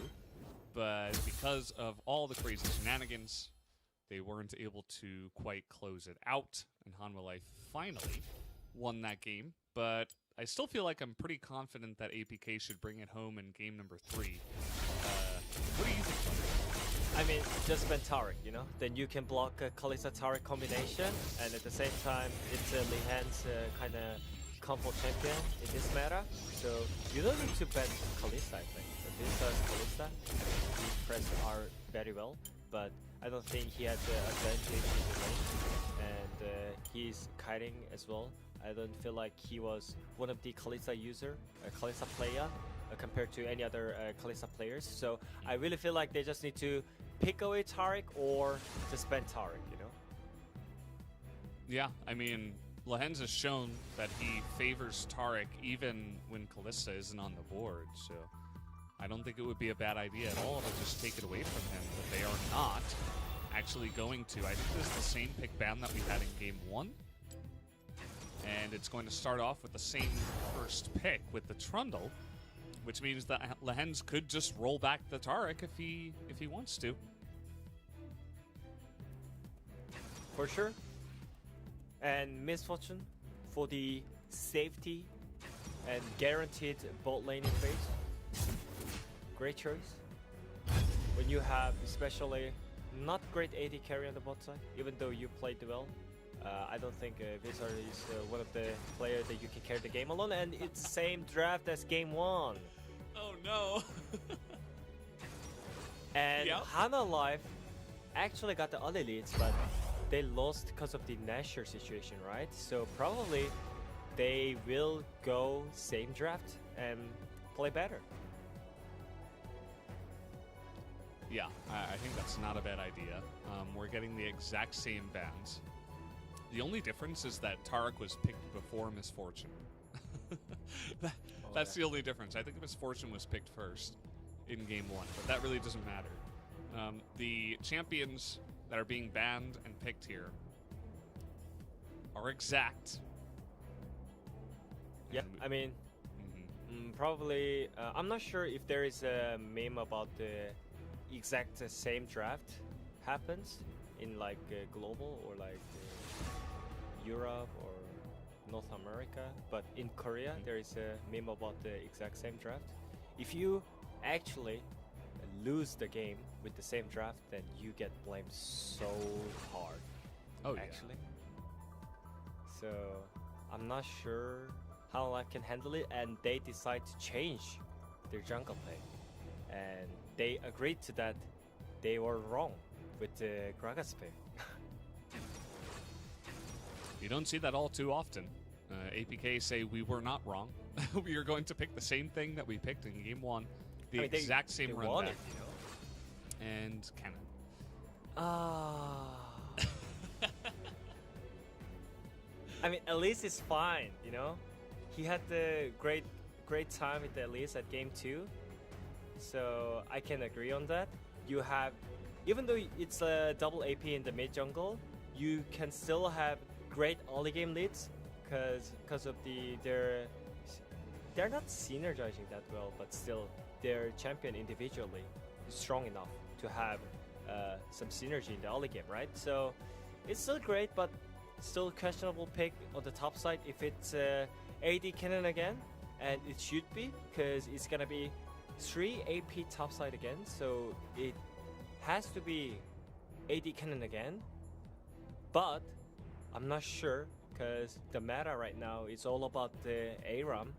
But because of all the crazy shenanigans, they weren't able to quite close it out. And Hanwha Life finally won that game. But I still feel like I'm pretty confident that APK should bring it home in game number 3. What do you think? I mean, just ban Taric, you know? Then you can block a Kalista Taric combination, and at the same time, it's Lehan's kind of combo champion in this meta. So you don't need to ban Kalista, I think. But this does Kalista. He pressed R very well, but I don't think he had the advantage in the lane. And he's kiting as well. I don't feel like he was one of the Kalista user, Kalista player, compared to any other Kalista players. So I really feel like they just need to pick away Taric or just ban Taric, you know? Yeah, I mean, Lehens has shown that he favors Taric even when Kalista isn't on the board, so I don't think it would be a bad idea at all to just take it away from him, but they are not actually going to. I think this is the same pick ban that we had in game 1. And it's going to start off with the same first pick with the Trundle, which means that Lehens could just roll back the Taric if he wants to. For sure. And Misfortune for the safety and guaranteed bot laning phase. Great choice. When you have especially not great AD carry on the bot side, even though you played well. I don't think Vizar is one of the players that you can carry the game alone, and it's the same draft as game 1. Oh no! And Hanwha Life actually got the early leads, but they lost because of the Nashor situation, right? So probably they will go same draft and play better. Yeah, I think that's not a bad idea. We're getting the exact same bans. The only difference is that Taric was picked before Misfortune. That's the only difference. I think Misfortune was picked first in game 1, but that really doesn't matter. The champions that are being banned and picked here are exact. Yeah, I mean, probably, I'm not sure if there is a meme about the exact same draft happens in like global or like Europe or North America, but in Korea there is a meme about the exact same draft. If you actually lose the game with the same draft, then you get blamed so hard. Oh, actually. So I'm not sure how I can handle it, and they decide to change their jungle play, and they agreed to that. They were wrong with the Gragas pick. You don't see that all too often. APK say we were not wrong. We are going to pick the same thing that we picked in game 1. The exact same run won back. it, you know? And Cannon. I mean, Elise is fine, you know? He had the great time with Elise at game 2. So I can agree on that. you have, even though it's a double AP in the mid jungle, you can still have great early game leads because of they're not synergizing that well, but still their champion individually is strong enough to have some synergy in the early game, right? So it's still great, but still questionable pick on the top side if it's AD Cannon again, and it should be because it's gonna be 3 AP top side again, so it has to be AD Cannon again. But I'm not sure because the meta right now is all about the ARAM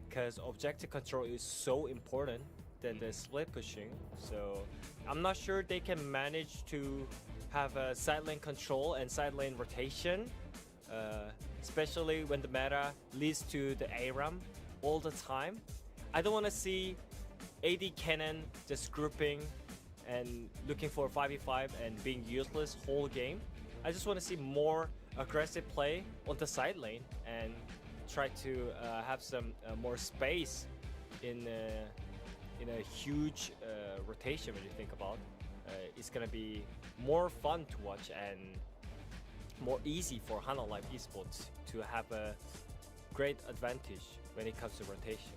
because objective control is so important than the split pushing. So I'm not sure they can manage to have a side lane control and side lane rotation, especially when the meta leads to the ARAM all the time. I don't want to see AD Cannon just grouping and looking for 5v5 and being useless whole game. I just want to see more aggressive play on the side lane and try to have some more space in a huge rotation. When you think about, it's gonna be more fun to watch and more easy for Hana Live Esports to have a great advantage when it comes to rotation.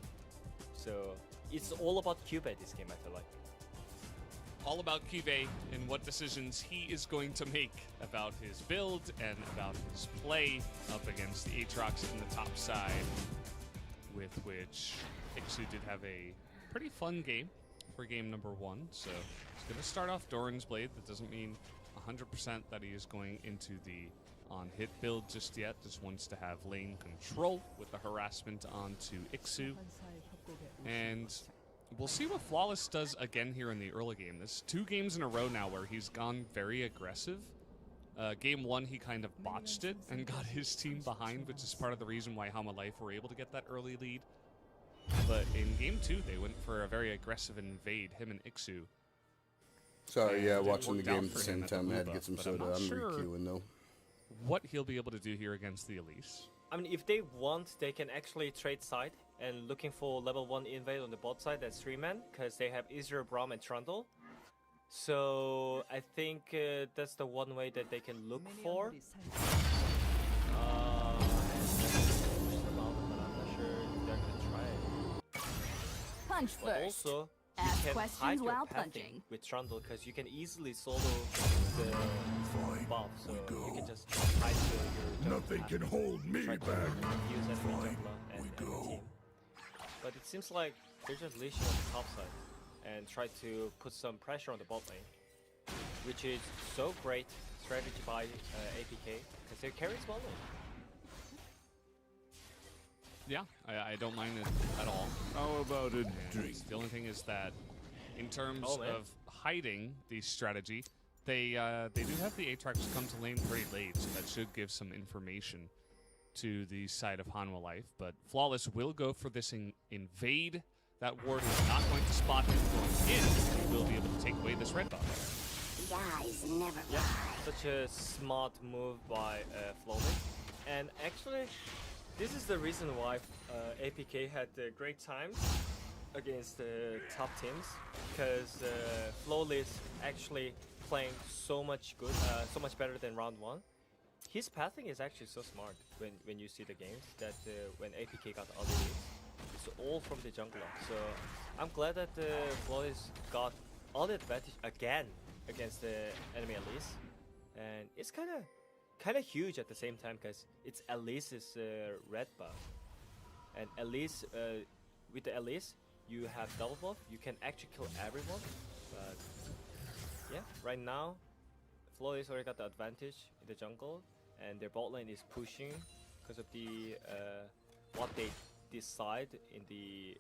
So it's all about Cube this game, I feel like. All about Cube and what decisions he is going to make about his build and about his play up against the Aatrox in the top side, with which Ixu did have a pretty fun game for game number 1. So he's going to start off Doran's Blade. That doesn't mean 100% that he is going into the on-hit build just yet. Just wants to have lane control with the harassment onto Ixu. And we'll see what Flawless does again here in the early game. This is 2 games in a row now where he's gone very aggressive. Game 1, he kind of botched it and got his team behind, which is part of the reason why Hama Life were able to get that early lead. But in game 2, they went for a very aggressive invade, him and Ixu. Sorry, yeah, It watching the worked out game at for the him same at time. I had to Luba, get some but soda. not I'm sure re-queuing though. what he'll be able to do here against the Elise. I mean, if they want, they can actually trade side and looking for level 1 invade on the bot side. That's 3-man because they have Ezreal, Braum, and Trundle. So I think that's the one way that they can look for. And push them out, but I'm not sure if they're gonna try it. Punch But first. also, Ask you can questions hide your while pathing punching. with Trundle because you can easily solo the buff, so you can just hide your Nothing can hold me try to back. use every jungler and the team. But it seems like they're just leashing on the top side and try to put some pressure on the bot lane, which is so great strategy by APK because they carry bot lane. Yeah, I don't mind it at all. How about a And drink? the only thing is that in terms Oh, man. of hiding the strategy, they do have the Aatrox come to lane pretty late, so that should give some information to the side of Hanwha Life. But Flawless will go for this invade. That ward is not going to spot him going in. He will be able to take away this red buff. Guys never Yeah, such a smart move by Flawless. And actually, this is the reason why APK had great times against the top teams, because Flawless actually playing so much better than round 1. His pathing is actually so smart when you see the games that when APK got early leads, it's all from the jungler. So I'm glad that Flawless got all the advantage again against the enemy Elise, and it's kind of huge at the same time because it's Elise's red buff, and Elise with the Elise you have double buff. You can actually kill everyone, but yeah, right now Flawless already got the advantage in the jungle, and their bot lane is pushing because of the what they decide in the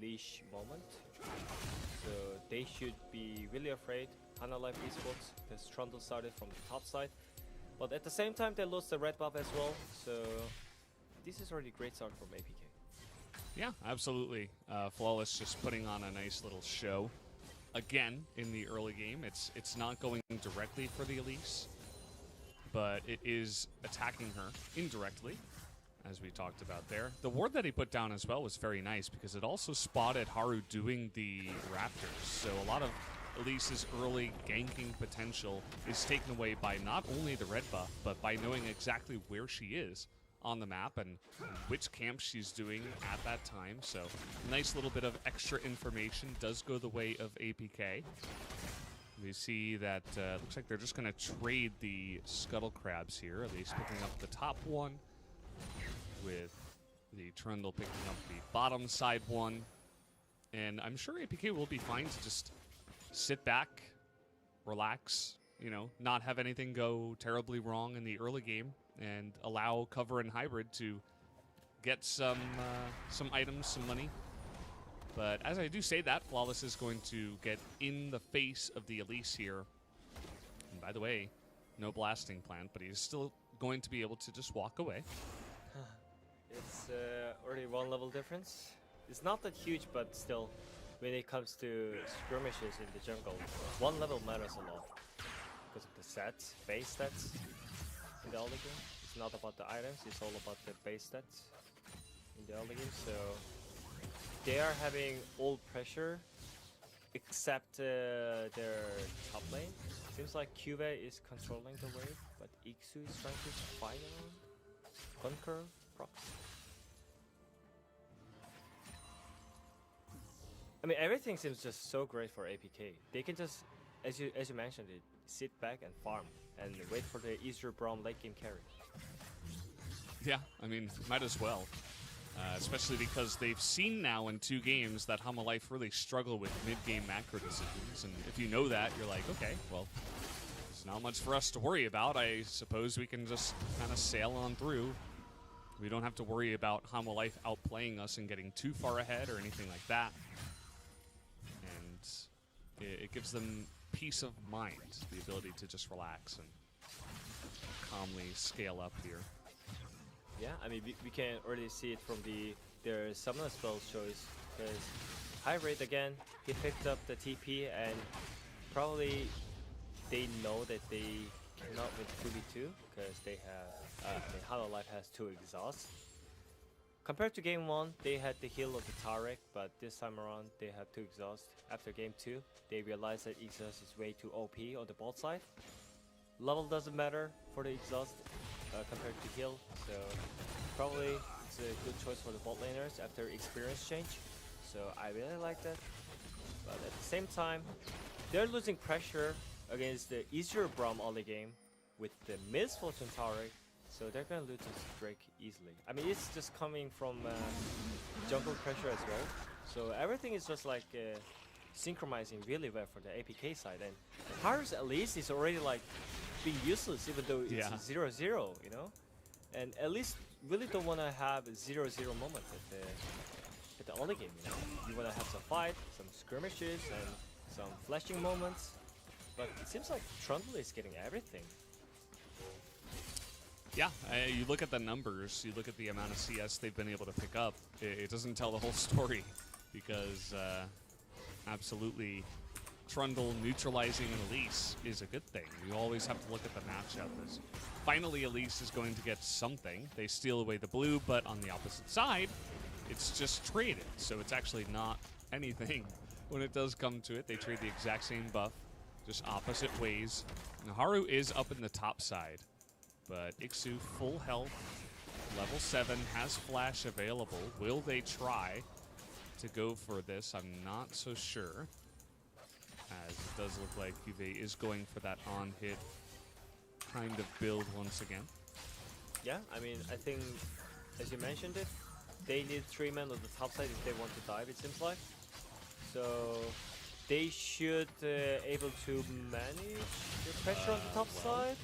leash moment. So they should be really afraid. Hana Life Esports because Trundle started from the top side, but at the same time they lost the red buff as well. So this is already a great start from APK. Yeah, absolutely. Flawless just putting on a nice little show. Again, in the early game, it's not going directly for the Elise, but it is attacking her indirectly, as we talked about there. The ward that he put down as well was very nice because it also spotted Haru doing the Raptors. So a lot of Elise's early ganking potential is taken away by not only the red buff, but by knowing exactly where she is on the map and which camp she's doing at that time. So nice little bit of extra information does go the way of APK. We see that looks like they're just going to trade the Scuttle Crabs here, at least picking up the top one, with the Trundle picking up the bottom side one. And I'm sure APK will be fine to just sit back, relax, you know, not have anything go terribly wrong in the early game, and allow Cover and Hybrid to get some items, some money. But as I do say that, Flawless is going to get in the face of the Elise here. And by the way, no blasting plant, but he's still going to be able to just walk away. It's already 1 level difference. It's not that huge, but still, when it comes to skirmishes in the jungle, 1 level matters a lot. Because of the stats, base stats in the early game. It's not about the items, it's all about the base stats in the early game. So they are having all pressure except their top lane. Seems like Cube is controlling the wave, but Iksu is trying to fight around. Conquer, proc. I mean, everything seems just so great for APK. They can just, as you mentioned it, sit back and farm and wait for the Easter Braum late game carry. Yeah, I mean, might as well. Especially because they've seen now in 2 games that Hamalife really struggle with mid-game macro decisions. And if you know that, you're like, okay, well, there's not much for us to worry about. I suppose we can just kind of sail on through. We don't have to worry about Hamalife outplaying us and getting too far ahead or anything like that. And it gives them peace of mind, the ability to just relax and calmly scale up here. Yeah, I mean, we can already see it from their summoner spell choice, because Hybrid again, he picked up the TP, and probably they know that they cannot win 2v2 because they have, Hamalife has 2 exhausts. Compared to game 1, they had the heal of the Tarek, but this time around they have 2 exhausts. After game 2, they realized that exhaust is way too OP on the bot side. Level doesn't matter for the exhaust compared to heal, so probably it's a good choice for the bot laners after experience change. So I really like that. But at the same time, they're losing pressure against the easier Braum early game with the Misfortune Tarek, so they're gonna lose this Drake easily. I mean, it's just coming from jungle pressure as well. So everything is just like synchronizing really well for the APK side. And Haru's at least is already like being useless, even though it's 0-0, you know? And at least really don't want to have a 0-0 moment at the early game, you know? You want to have some fight, some skirmishes, and some flashing moments. But it seems like Trundle is getting everything. Yeah, you look at the numbers, you look at the amount of CS they've been able to pick up, it doesn't tell the whole story, because absolutely Trundle neutralizing Elise is a good thing. You always have to look at the matchup as finally Elise is going to get something. They steal away the blue, but on the opposite side, it's just traded, so it's actually not anything. When it does come to it, they trade the exact same buff, just opposite ways. Now, Haru is up in the top side, but Iksu full health, level 7, has flash available. Will they try to go for this? I'm not so sure, as it does look like Juve is going for that on-hit kind of build once again. Yeah, I mean, I think, as you mentioned it, they need 3 men on the top side if they want to dive, it seems like. So they should able to manage the pressure on the top side.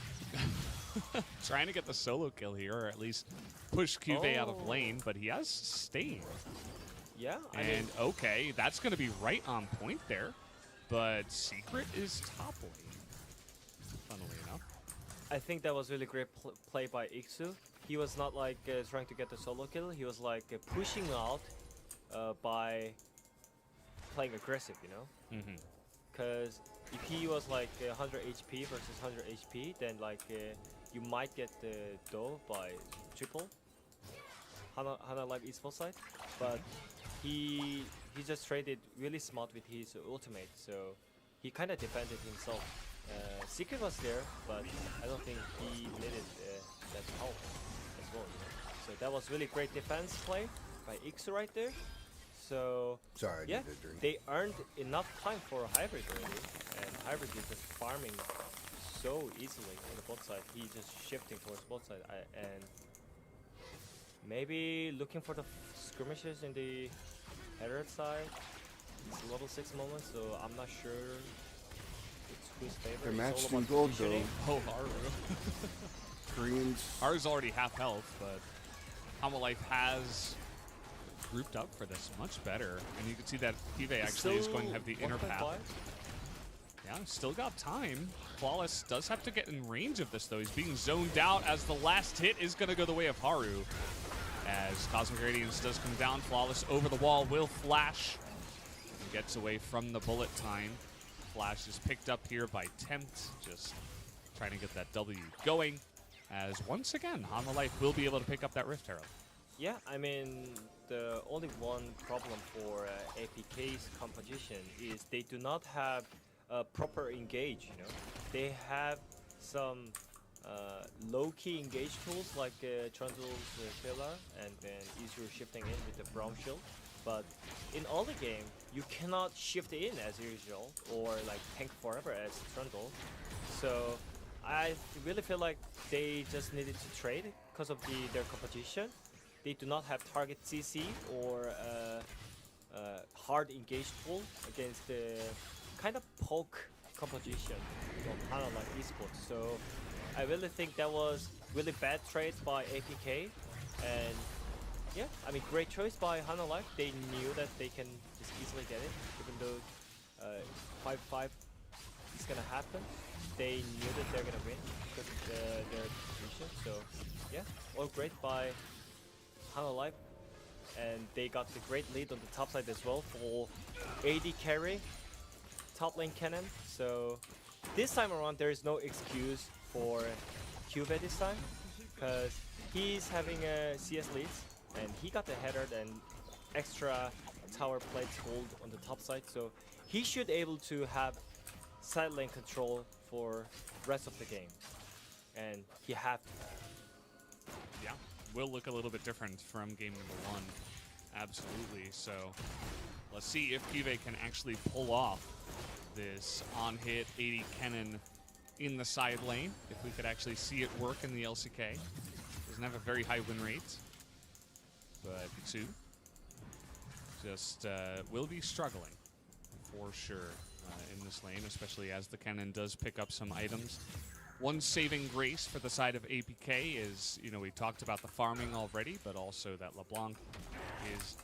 Trying to get the solo kill here, or at least push Cuvée out of lane, but he has Stain. Yeah, and okay, that's going to be right on point there, but Secret is top lane, funnily enough. I think that was really great play by Iksu. He was not like trying to get the solo kill, he was like pushing out by playing aggressive, you know? Because if he was like 100 HP versus 100 HP, then like you might get the dough by triple Hamalife esports side, but he just traded really smart with his ultimate, so he kind of defended himself. Secret was there, but I don't think he needed that help as well. You know? So that was really great defense play by Iksu right there. So Sorry, I yeah, needed a drink. they earned enough time for Hybrid already, and Hybrid is just farming so easily on the bot side. He's just shifting towards bot side, and maybe looking for the skirmishes in the header side. It's level 6 moment, so I'm not sure it's whose favorite. They're It's matched all in about gold, positioning. Oh, Haru. Koreans. Haru's already half health, but Hanwha Life has grouped up for this much better. And you can see that Pive actually is going to have the inner path. 1.5. Yeah, still got time. Flawless does have to get in range of this, though. He's being zoned out as the last hit is going to go the way of Haru. As Cosmic Radiance does come down, Flawless over the wall will flash. And gets away from the bullet time. Flash is picked up here by Tempt, just trying to get that W going. As once again, Hanwha Life will be able to pick up that Rift Herald. Yeah, I mean, the only one problem for APK's composition is they do not have a proper engage, you know. They have some low-key engage tools like Trundle's Pillar and then easier shifting in with the Braum Shield. But in all the game, you cannot shift in as usual or like tank forever as Trundle. So I really feel like they just needed to trade because of their competition. They do not have target CC or hard engage tool against the kind of poke composition of Hanwha Life Esports. So I really think that was really bad trade by APK, and yeah, I mean great choice by Hanwha Life. They knew that they can just easily get it, even though 5-5 is gonna happen. They knew that they're gonna win because of their position. So yeah, all great by Hanwha Life, and they got the great lead on the top side as well for AD carry, top lane cannon. So this time around there is no excuse for Cube this time, because he's having a CS leads and he got the header and extra tower plates hold on the top side, so he should able to have side lane control for rest of the game, and he have to. Yeah, will look a little bit different from game number 1. Absolutely. So let's see if Pive can actually pull off this on-hit 80 cannon in the side lane. If we could actually see it work in the LCK. Doesn't have a very high win rate, but Iksu just will be struggling for sure in this lane, especially as the cannon does pick up some items. One saving grace for the side of APK is, you know, we talked about the farming already, but also that LeBlanc is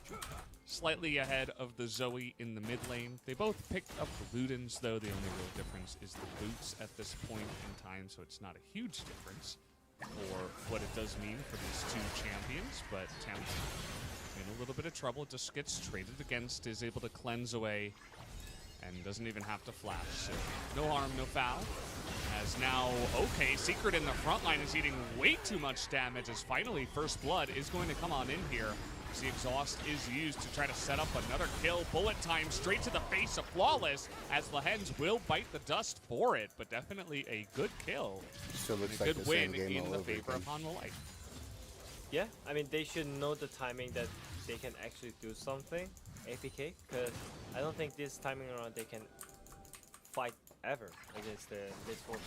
slightly ahead of the Zoe in the mid lane. They both picked up the Ludens, though. The only real difference is the boots at this point in time, so it's not a huge difference for what it does mean for these two champions. But Tempt in a little bit of trouble, just gets traded against, is able to cleanse away, and doesn't even have to flash. So no harm, no foul. As now, okay, Secret in the front line is eating way too much damage, as finally First Blood is going to come on in here. The exhaust is used to try to set up another kill. Bullet time straight to the face of Flawless, as Lehens will bite the dust for it, but definitely a good kill. Still looks a like good the win same game in all the over favor again. of Hanwha Life. Yeah, I mean they should know the timing that they can actually do something, APK, because I don't think this timing around they can fight ever against the Misfortune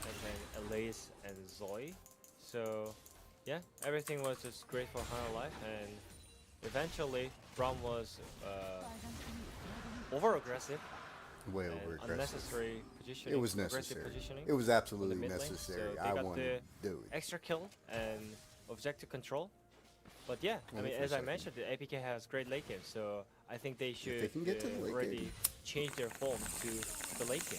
and then Elise and Zoe. So yeah, everything was just great for Hanwha Life, and eventually Braum was over aggressive. Way and over aggressive. unnecessary positioning. It was aggressive necessary. positioning It was on the absolutely mid lane, necessary. so they I got wanted the to do it. extra kill and objective control. But yeah, I Only mean, for a as I second. mentioned, the APK has great late game, so I think they should they can get to the late already game. change their form to the late game.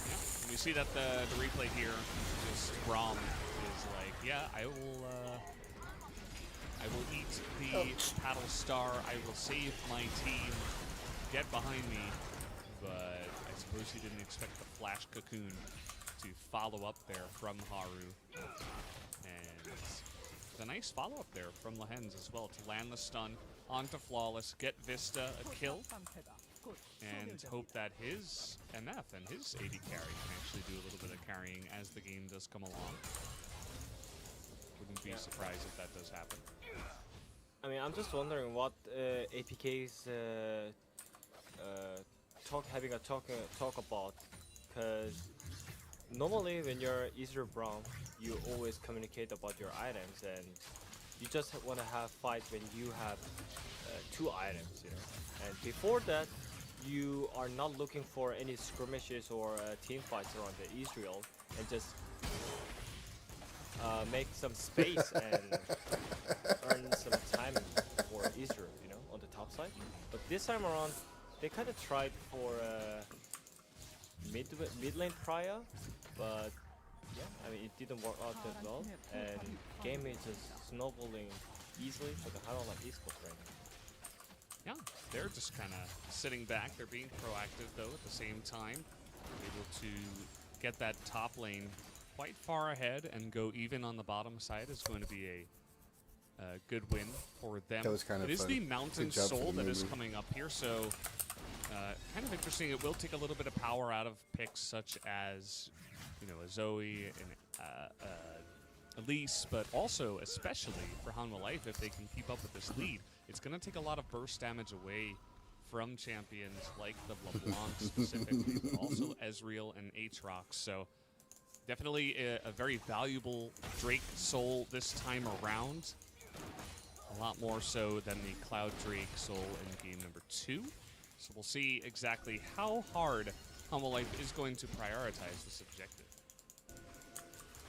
Yeah, we see that the replay here, just Braum is like, yeah, I will eat the paddle star. I will save my team. Get behind me. But I suppose he didn't expect the flash cocoon to follow up there from Haru. And a nice follow-up there from Lehens as well to land the stun onto Flawless, get Vista a kill, and hope that his MF and his AD carry can actually do a little bit of carrying as the game does come along. Wouldn't be surprised if that does happen. I mean, I'm just wondering what APK's having a talk about, because normally when you're Easter Brown, you always communicate about your items, and you just want to have fight when you have 2 items, you know. And before that, you are not looking for any skirmishes or team fights around the Israel, and just make some space and earn some time for Israel, you know, on the top side. But this time around, they kind of tried for mid lane prior, but yeah, I mean, it didn't work out that well, and game is just snowballing easily for the Highlight esports right now. Yeah, they're just kind of sitting back. They're being proactive, though, at the same time. Able to get that top lane quite far ahead and go even on the bottom side is going to be a good win for them. That was kind of It is fun. the Mountain Good job for Soul the that is movie. coming up here, so kind of interesting. It will take a little bit of power out of picks such as, you know, a Zoe and Elise, but also, especially for Hanwha Life, if they can keep up with this lead, it's going to take a lot of burst damage away from champions like the LeBlanc specifically, but also Ezreal and Aatrox. So definitely a very valuable Drake Soul this time around. A lot more so than the Cloud Drake Soul in game number 2. So we'll see exactly how hard Hanwha Life is going to prioritize this objective.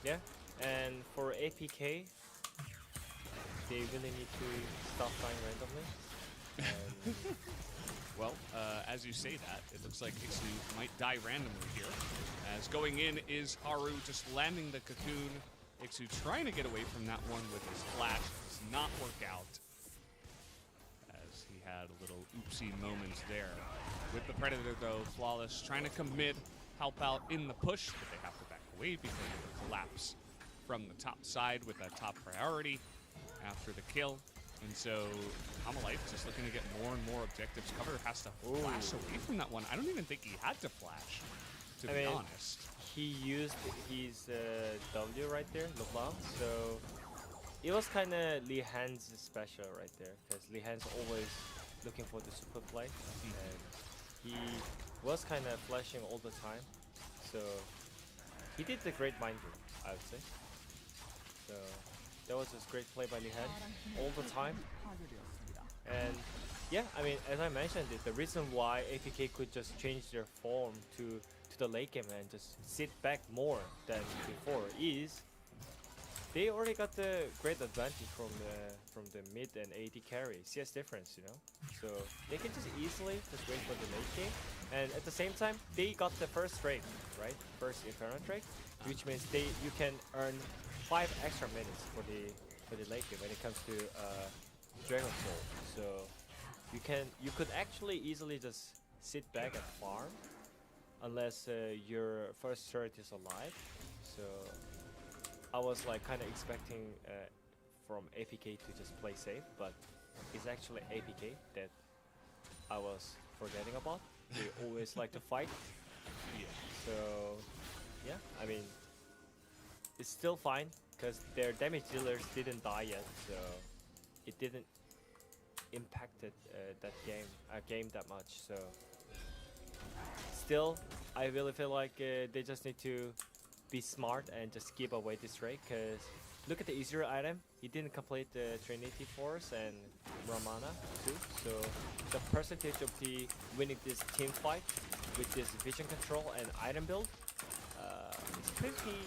Yeah, and for APK, they really need to stop dying randomly. And Well, as you say that, it looks like Ixu might die randomly here. As going in is Haru just landing the cocoon. Ixu trying to get away from that one with his flash. Does not work out. As he had a little oopsie moment there. With the Predator, though, Flawless trying to commit, help out in the push, but they have to back away because of the collapse from the top side with that top priority after the kill. And so Hanwha Life just looking to get more and more objectives. Cover has to flash away from that one. I don't even think he had to flash, to be honest. he used his W right there, LeBlanc, so it was kind of Lee Han's special right there, because Lee Han's always looking for the super play, and he was kind of flashing all the time, so he did the great mind read, I would say. So that was just great play by Lee Han all the time. And yeah, I mean, as I mentioned, the reason why APK could just change their form to the late game and just sit back more than before is they already got the great advantage from the mid and AD carry CS difference, you know. So they can just easily just wait for the late game, and at the same time they got the first trade, right? First Inferno trade, which means you can earn 5 extra minutes for the late game when it comes to Dragon Soul. So you could actually easily just sit back and farm unless your first turret is alive. So I was like kind of expecting from APK to just play safe, but it's actually APK that I was forgetting about. They always like to fight. Yeah. So yeah, I mean, it's still fine because their damage dealers didn't die yet, so it didn't impacted that game that much. So still, I really feel like they just need to be smart and just give away this trade, because look at the easier item. He didn't complete the Trinity Force and Ramana too, so the percentage of the winning this team fight with this vision control and item build is pretty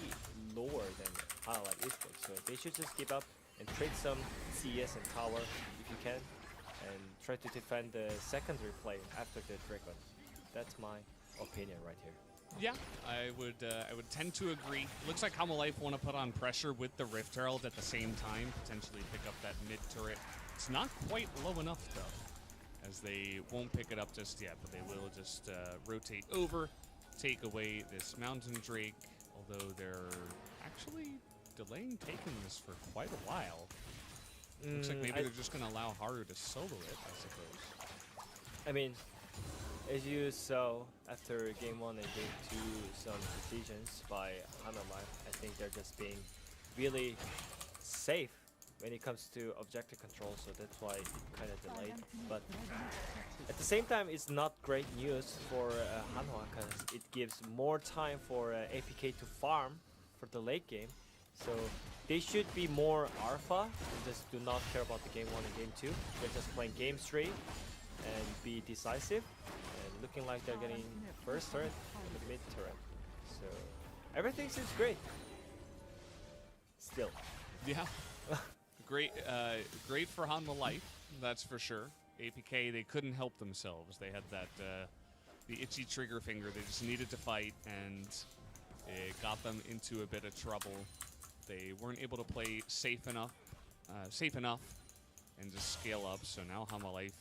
lower than Highlight Esports. So they should just give up and trade some CS and tower if you can, and try to defend the secondary play after the Dragon. That's my opinion right here. Yeah, I would tend to agree. Looks like Hanwha Life want to put on pressure with the Rift Herald at the same time, potentially pick up that mid turret. It's not quite low enough though, as they won't pick it up just yet, but they will just rotate over, take away this Mountain Drake, although they're actually delaying taking this for quite a while. Looks like maybe I- they're just going to allow Haru to solo it, I suppose. I mean, as you saw after game 1 and game 2, some decisions by Hana Life, I think they're just being really safe when it comes to objective control, so that's why it kind of delayed. But at the same time, it's not great news for Hanwha because it gives more time for APK to farm for the late game. So they should be more alpha and just do not care about the game 1 and game 2. They're just playing game 3 and be decisive. And looking like they're getting first turret and the mid turret. So everything seems great. Still. Yeah. Great, great for Hanwha Life, that's for sure. APK, they couldn't help themselves. They had that, the itchy trigger finger. They just needed to fight, and it got them into a bit of trouble. They weren't able to play safe enough, and just scale up. So now Hanwha Life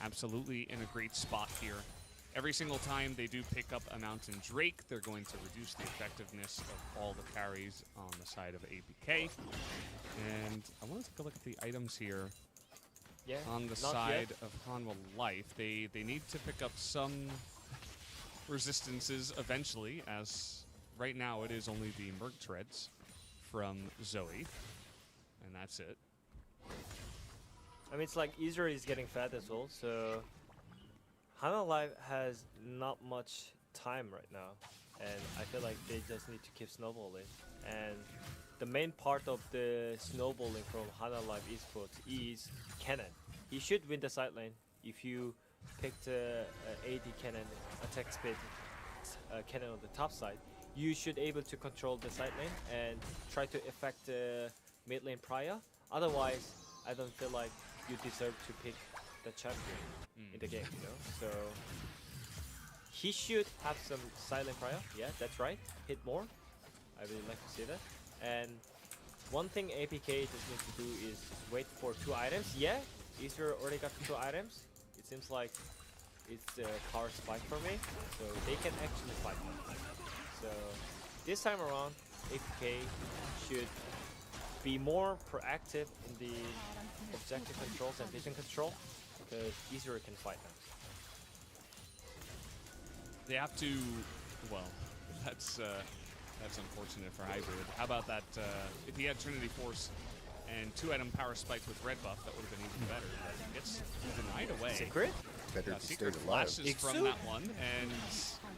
absolutely in a great spot here. Every single time they do pick up a Mountain Drake, they're going to reduce the effectiveness of all the carries on the side of APK. And I want to take a look at the items here. Yeah. On the side of Hanwha Life, they need to pick up some resistances eventually, as right now it is only the Merc Treads from Zoe, and that's it. I mean, it's like Israel is getting fat as well, so Hana Life has not much time right now, and I feel like they just need to keep snowballing. And the main part of the snowballing from Hana Life Esports is cannon. He should win the side lane if you picked AD cannon, attack speed cannon on the top side. You should able to control the side lane and try to affect the mid lane prior. Otherwise, I don't feel like you deserve to pick the champion in the game, you know? So he should have some silent prior. Yeah, that's right. Hit more. I really like to see that. And one thing APK just needs to do is wait for 2 items. Yeah, Israel already got 2 items. It seems like it's a power spike for me, so they can actually fight. So this time around, APK should be more proactive in the objective controls and vision control, because Israel can fight them. They have to, well, that's unfortunate for Hybrid. How about that, if he had Trinity Force and 2-item power spike with red buff, that would have been even better. But he gets denied away. Secret? Better Yeah, to Secret stay alive. flashes from that one, and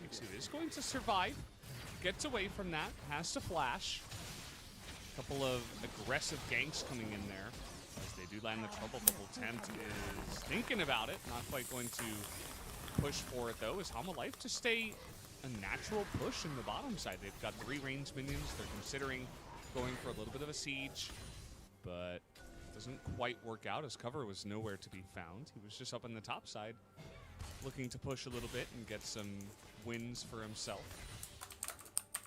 Ixu is going to survive. Gets away from that, has to flash. A couple of aggressive ganks coming in there. As they do land the trouble bubble, Tempt is thinking about it. Not quite going to push for it, though. Is Hanwha Life to stay a natural push in the bottom side? They've got 3 ranged minions. They're considering going for a little bit of a siege, but doesn't quite work out as cover was nowhere to be found. He was just up on the top side, looking to push a little bit and get some wins for himself.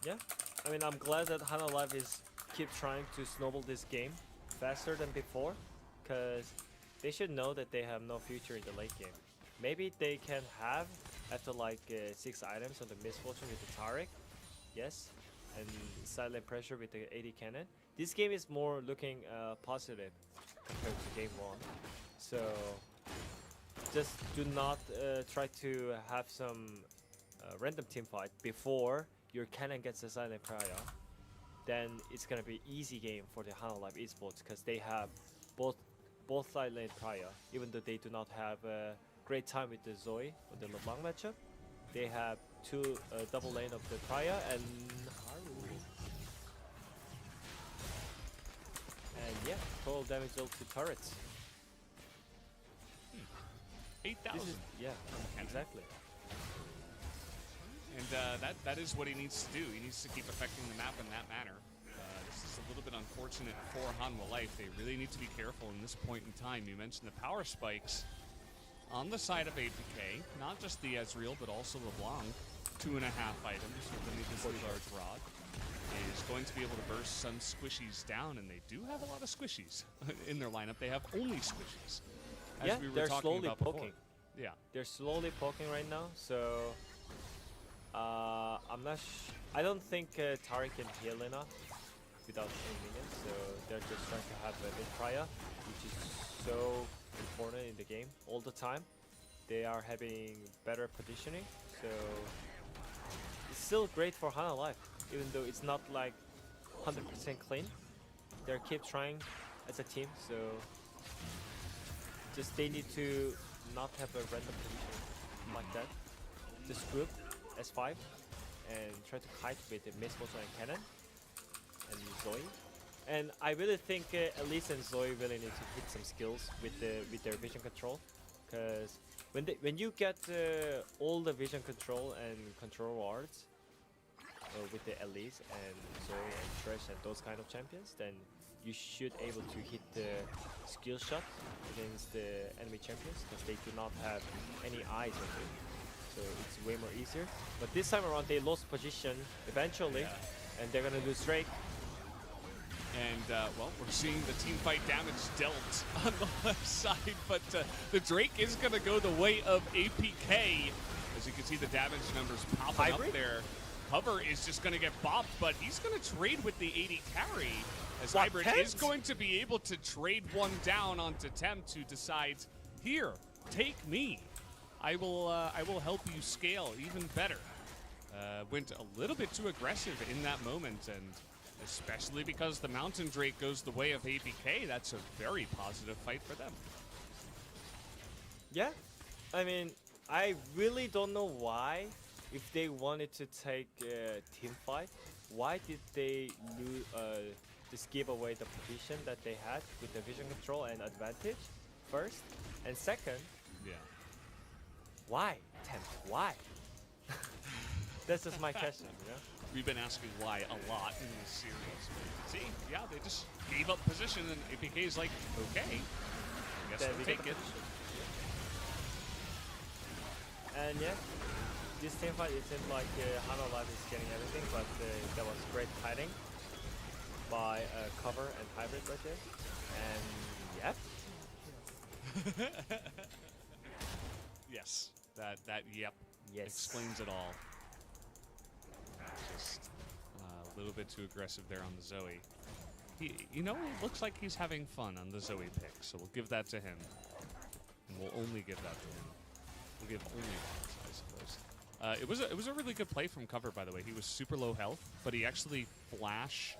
Yeah, I mean, I'm glad that Hana Life is keep trying to snowball this game faster than before, because they should know that they have no future in the late game. Maybe they can have after like 6 items on the Misfortune with the Taric, yes, and silent pressure with the AD cannon. This game is more looking positive compared to game 1, so just do not try to have some random team fight before your cannon gets a silent prior. Then it's gonna be easy game for the Hana Life Esports, because they have both side lane prior. Even though they do not have a great time with the Zoe or the LeBlanc matchup, they have 2 double lane of the prior and Haru. And yeah, total damage dealt to turrets. 8,000. Yeah, exactly. And that is what he needs to do. He needs to keep affecting the map in that manner. This is a little bit unfortunate for Hanwha Life. They really need to be careful in this point in time. You mentioned the power spikes on the side of APK, not just the Ezreal, but also LeBlanc. 2.5 items with the needlessly large rod is going to be able to burst some squishies down, and they do have a lot of squishies in their lineup. They have only squishies, as Yeah, we were they're talking slowly about poking. before. Yeah. They're slowly poking right now, so I'm not. I don't think Taric can heal enough without any minions, so they're just trying to have a mid-prior, which is so important in the game all the time. They are having better positioning, so it's still great for Hana Life, even though it's not like 100% clean. They keep trying as a team, so just they need to not have a random position like that. Just group S5 and try to kite with the Miss Moto and Cannon and Zoe. And I really think Elise and Zoe really need to hit some skills with their vision control, because when you get all the vision control and control wards with the Elise and Zoe and Thresh and those kind of champions, then you should able to hit the skill shot against the enemy champions, because they do not have any eyes on you. So it's way more easier. But this time around they lost position eventually, and they're gonna lose Drake. And, well, we're seeing the team fight damage dealt on the left side, but the Drake is going to go the way of APK. As you can see, the damage numbers popping up there. Cover is just going to get bopped, but he's going to trade with the 80 carry, as Hybrid is going to be able to trade one down onto Tem to decide, here, take me. I will help you scale even better. Went a little bit too aggressive in that moment, and especially because the Mountain Drake goes the way of APK, that's a very positive fight for them. Yeah, I mean, I really don't know why, if they wanted to take a team fight, why did they just give away the position that they had with the vision control and advantage first? And second, why, Temp? Why? That's just my question, you know? We've been asking why a lot in this series. See, yeah, they just gave up position, and APK is like, okay, I guess we'll take it. And yeah, this team fight, it seems like Hana Life is getting everything, but that was great fighting by Cover and Hybrid right there. And yep. Yes, that yep explains it all. Just a little bit too aggressive there on the Zoe. You know, it looks like he's having fun on the Zoe pick, so we'll give that to him. And we'll only give that to him. We'll give only that, I suppose. It was a really good play from Cover, by the way. He was super low health, but he actually flash,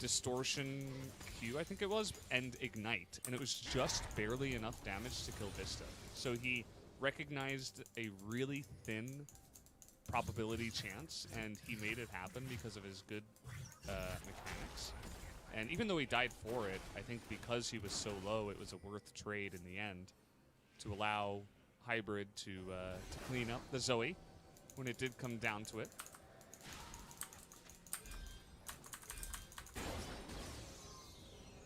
distortion Q, I think it was, and ignite, and it was just barely enough damage to kill Vista. So he recognized a really thin probability chance, and he made it happen because of his good mechanics. And even though he died for it, I think because he was so low, it was a worth trade in the end to allow Hybrid to clean up the Zoe when it did come down to it.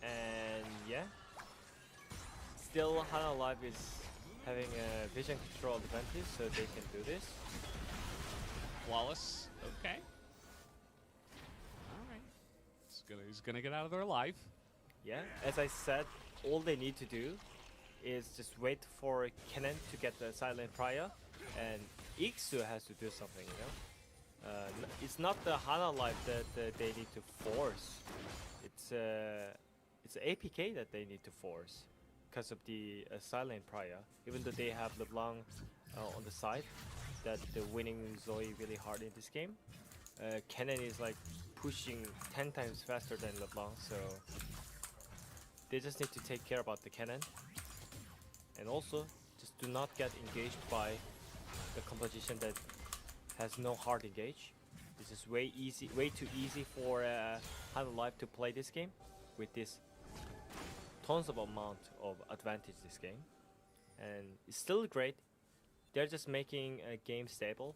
And yeah, still Hana Life is having a vision control advantage, so they can do this. Flawless. Okay. All right. He's gonna get out of there alive. Yeah, as I said, all they need to do is just wait for Kennen to get the silent prior, and Iksu has to do something, you know? It's not the Hana Life that they need to force. It's APK that they need to force because of the silent prior. Even though they have LeBlanc on the side, that the winning Zoe really hard in this game. Kennen is like pushing 10 times faster than LeBlanc, so they just need to take care about the Kennen. And also, just do not get engaged by the composition that has no hard engage. This is way too easy for Hana Life to play this game with this tons of amount of advantage this game. And it's still great. They're just making a game stable.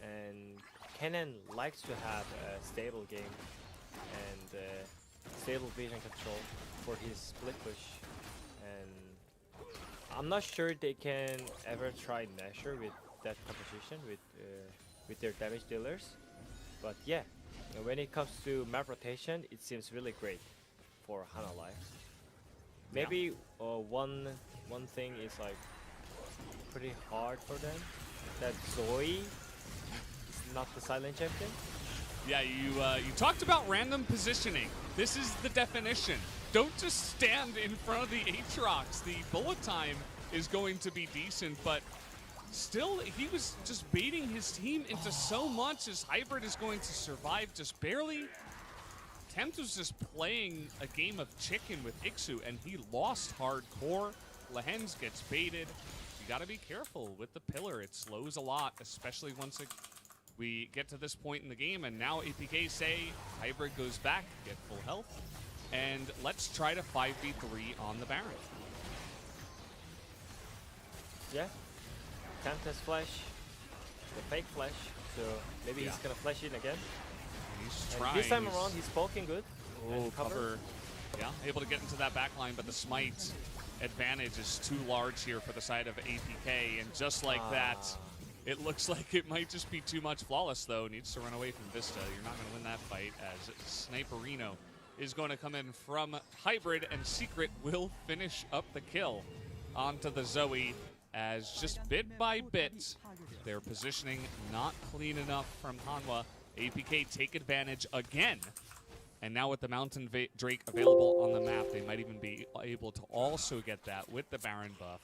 And Kennen likes to have a stable game and stable vision control for his split push. And I'm not sure they can ever try Nasher with that composition with their damage dealers. But yeah, when it comes to map rotation, it seems really great for Hana Life. Maybe one thing is like pretty hard for them, that Zoe is not the silent champion. Yeah, you talked about random positioning. This is the definition. Don't just stand in front of the Aatrox. The bullet time is going to be decent, but still, he was just baiting his team into so much as Hybrid is going to survive just barely. Tempt was just playing a game of chicken with Ixu, and he lost hardcore. Lehens gets baited. You gotta be careful with the pillar. It slows a lot, especially once we get to this point in the game, and now APK say Hybrid goes back, get full health, and let's try to 5v3 on the Baron. Yeah. Tempt has flash, the fake flash, so maybe he's gonna flash in again. He's And trying. this time around, he's poking good. Oh, And cover. Yeah, able to get into that back line, but the smite advantage is too large here for the side of APK, and just like that, it looks like it might just be too much. Flawless, though, needs to run away from Vista. You're not going to win that fight, as Sniperino is going to come in from Hybrid, and Secret will finish up the kill onto the Zoe, as just bit by bit, their positioning not clean enough from Hanwha. APK take advantage again. And now with the Mountain Drake available on the map, they might even be able to also get that with the Baron buff.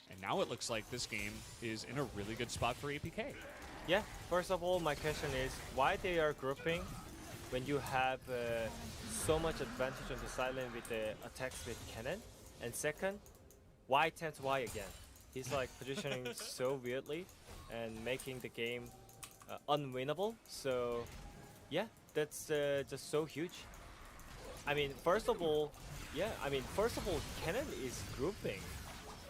And now it looks like this game is in a really good spot for APK. Yeah, first of all, my question is why they are grouping when you have so much advantage on the side lane with the attacks with cannon? And second, why Tempt Y again? He's like positioning so weirdly and making the game unwinnable. So yeah, that's just so huge. I mean, first of all, Cannon is grouping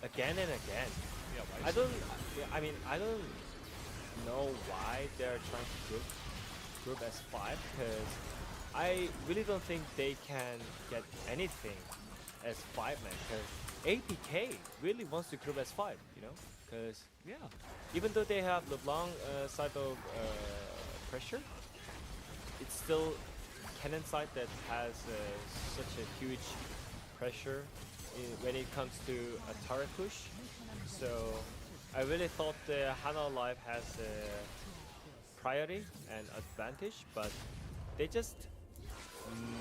again and again. Yeah, I don't know why they're trying to group as 5, because I really don't think they can get anything as 5 man, because APK really wants to group as 5, you know, because yeah, even though they have LeBlanc side of pressure, it's still Cannon side that has such a huge pressure when it comes to a turret push. So I really thought the Hana Live has a priority and advantage, but they just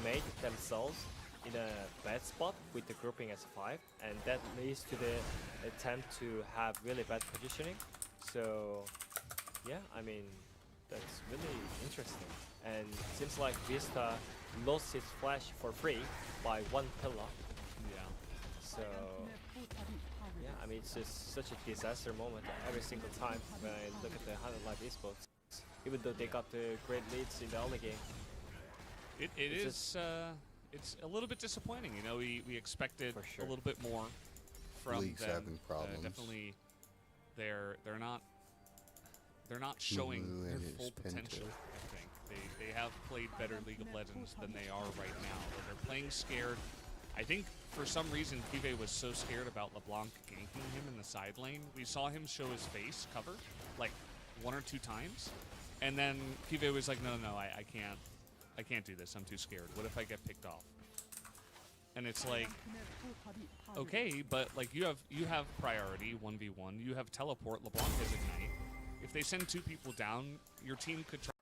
made themselves in a bad spot with the grouping as 5, and that leads to the attempt to have really bad positioning. So yeah, I mean, that's really interesting. And seems like Vista lost his flash for free by 1 pillar. yeah. So yeah, I mean, it's just such a disaster moment every single time when I look at the 100 Live esports. Even though they got the great leads in the early game. It's a little bit disappointing. You know, we expected For sure. a little bit more from League's them. having problems. Definitely, they're not showing Lulu their and his full Pinto. potential. I think they have played better League of Legends than they are right now. But they're playing scared. I think for some reason Kive was so scared about LeBlanc ganking him in the side lane. We saw him show his face cover like 1 or 2 times, and then Kive was like, no, I can't do this. I'm too scared. What if I get picked off? And it's like, okay, but like you have priority 1v1. You have teleport. LeBlanc has ignite. If they send 2 people down, your team could try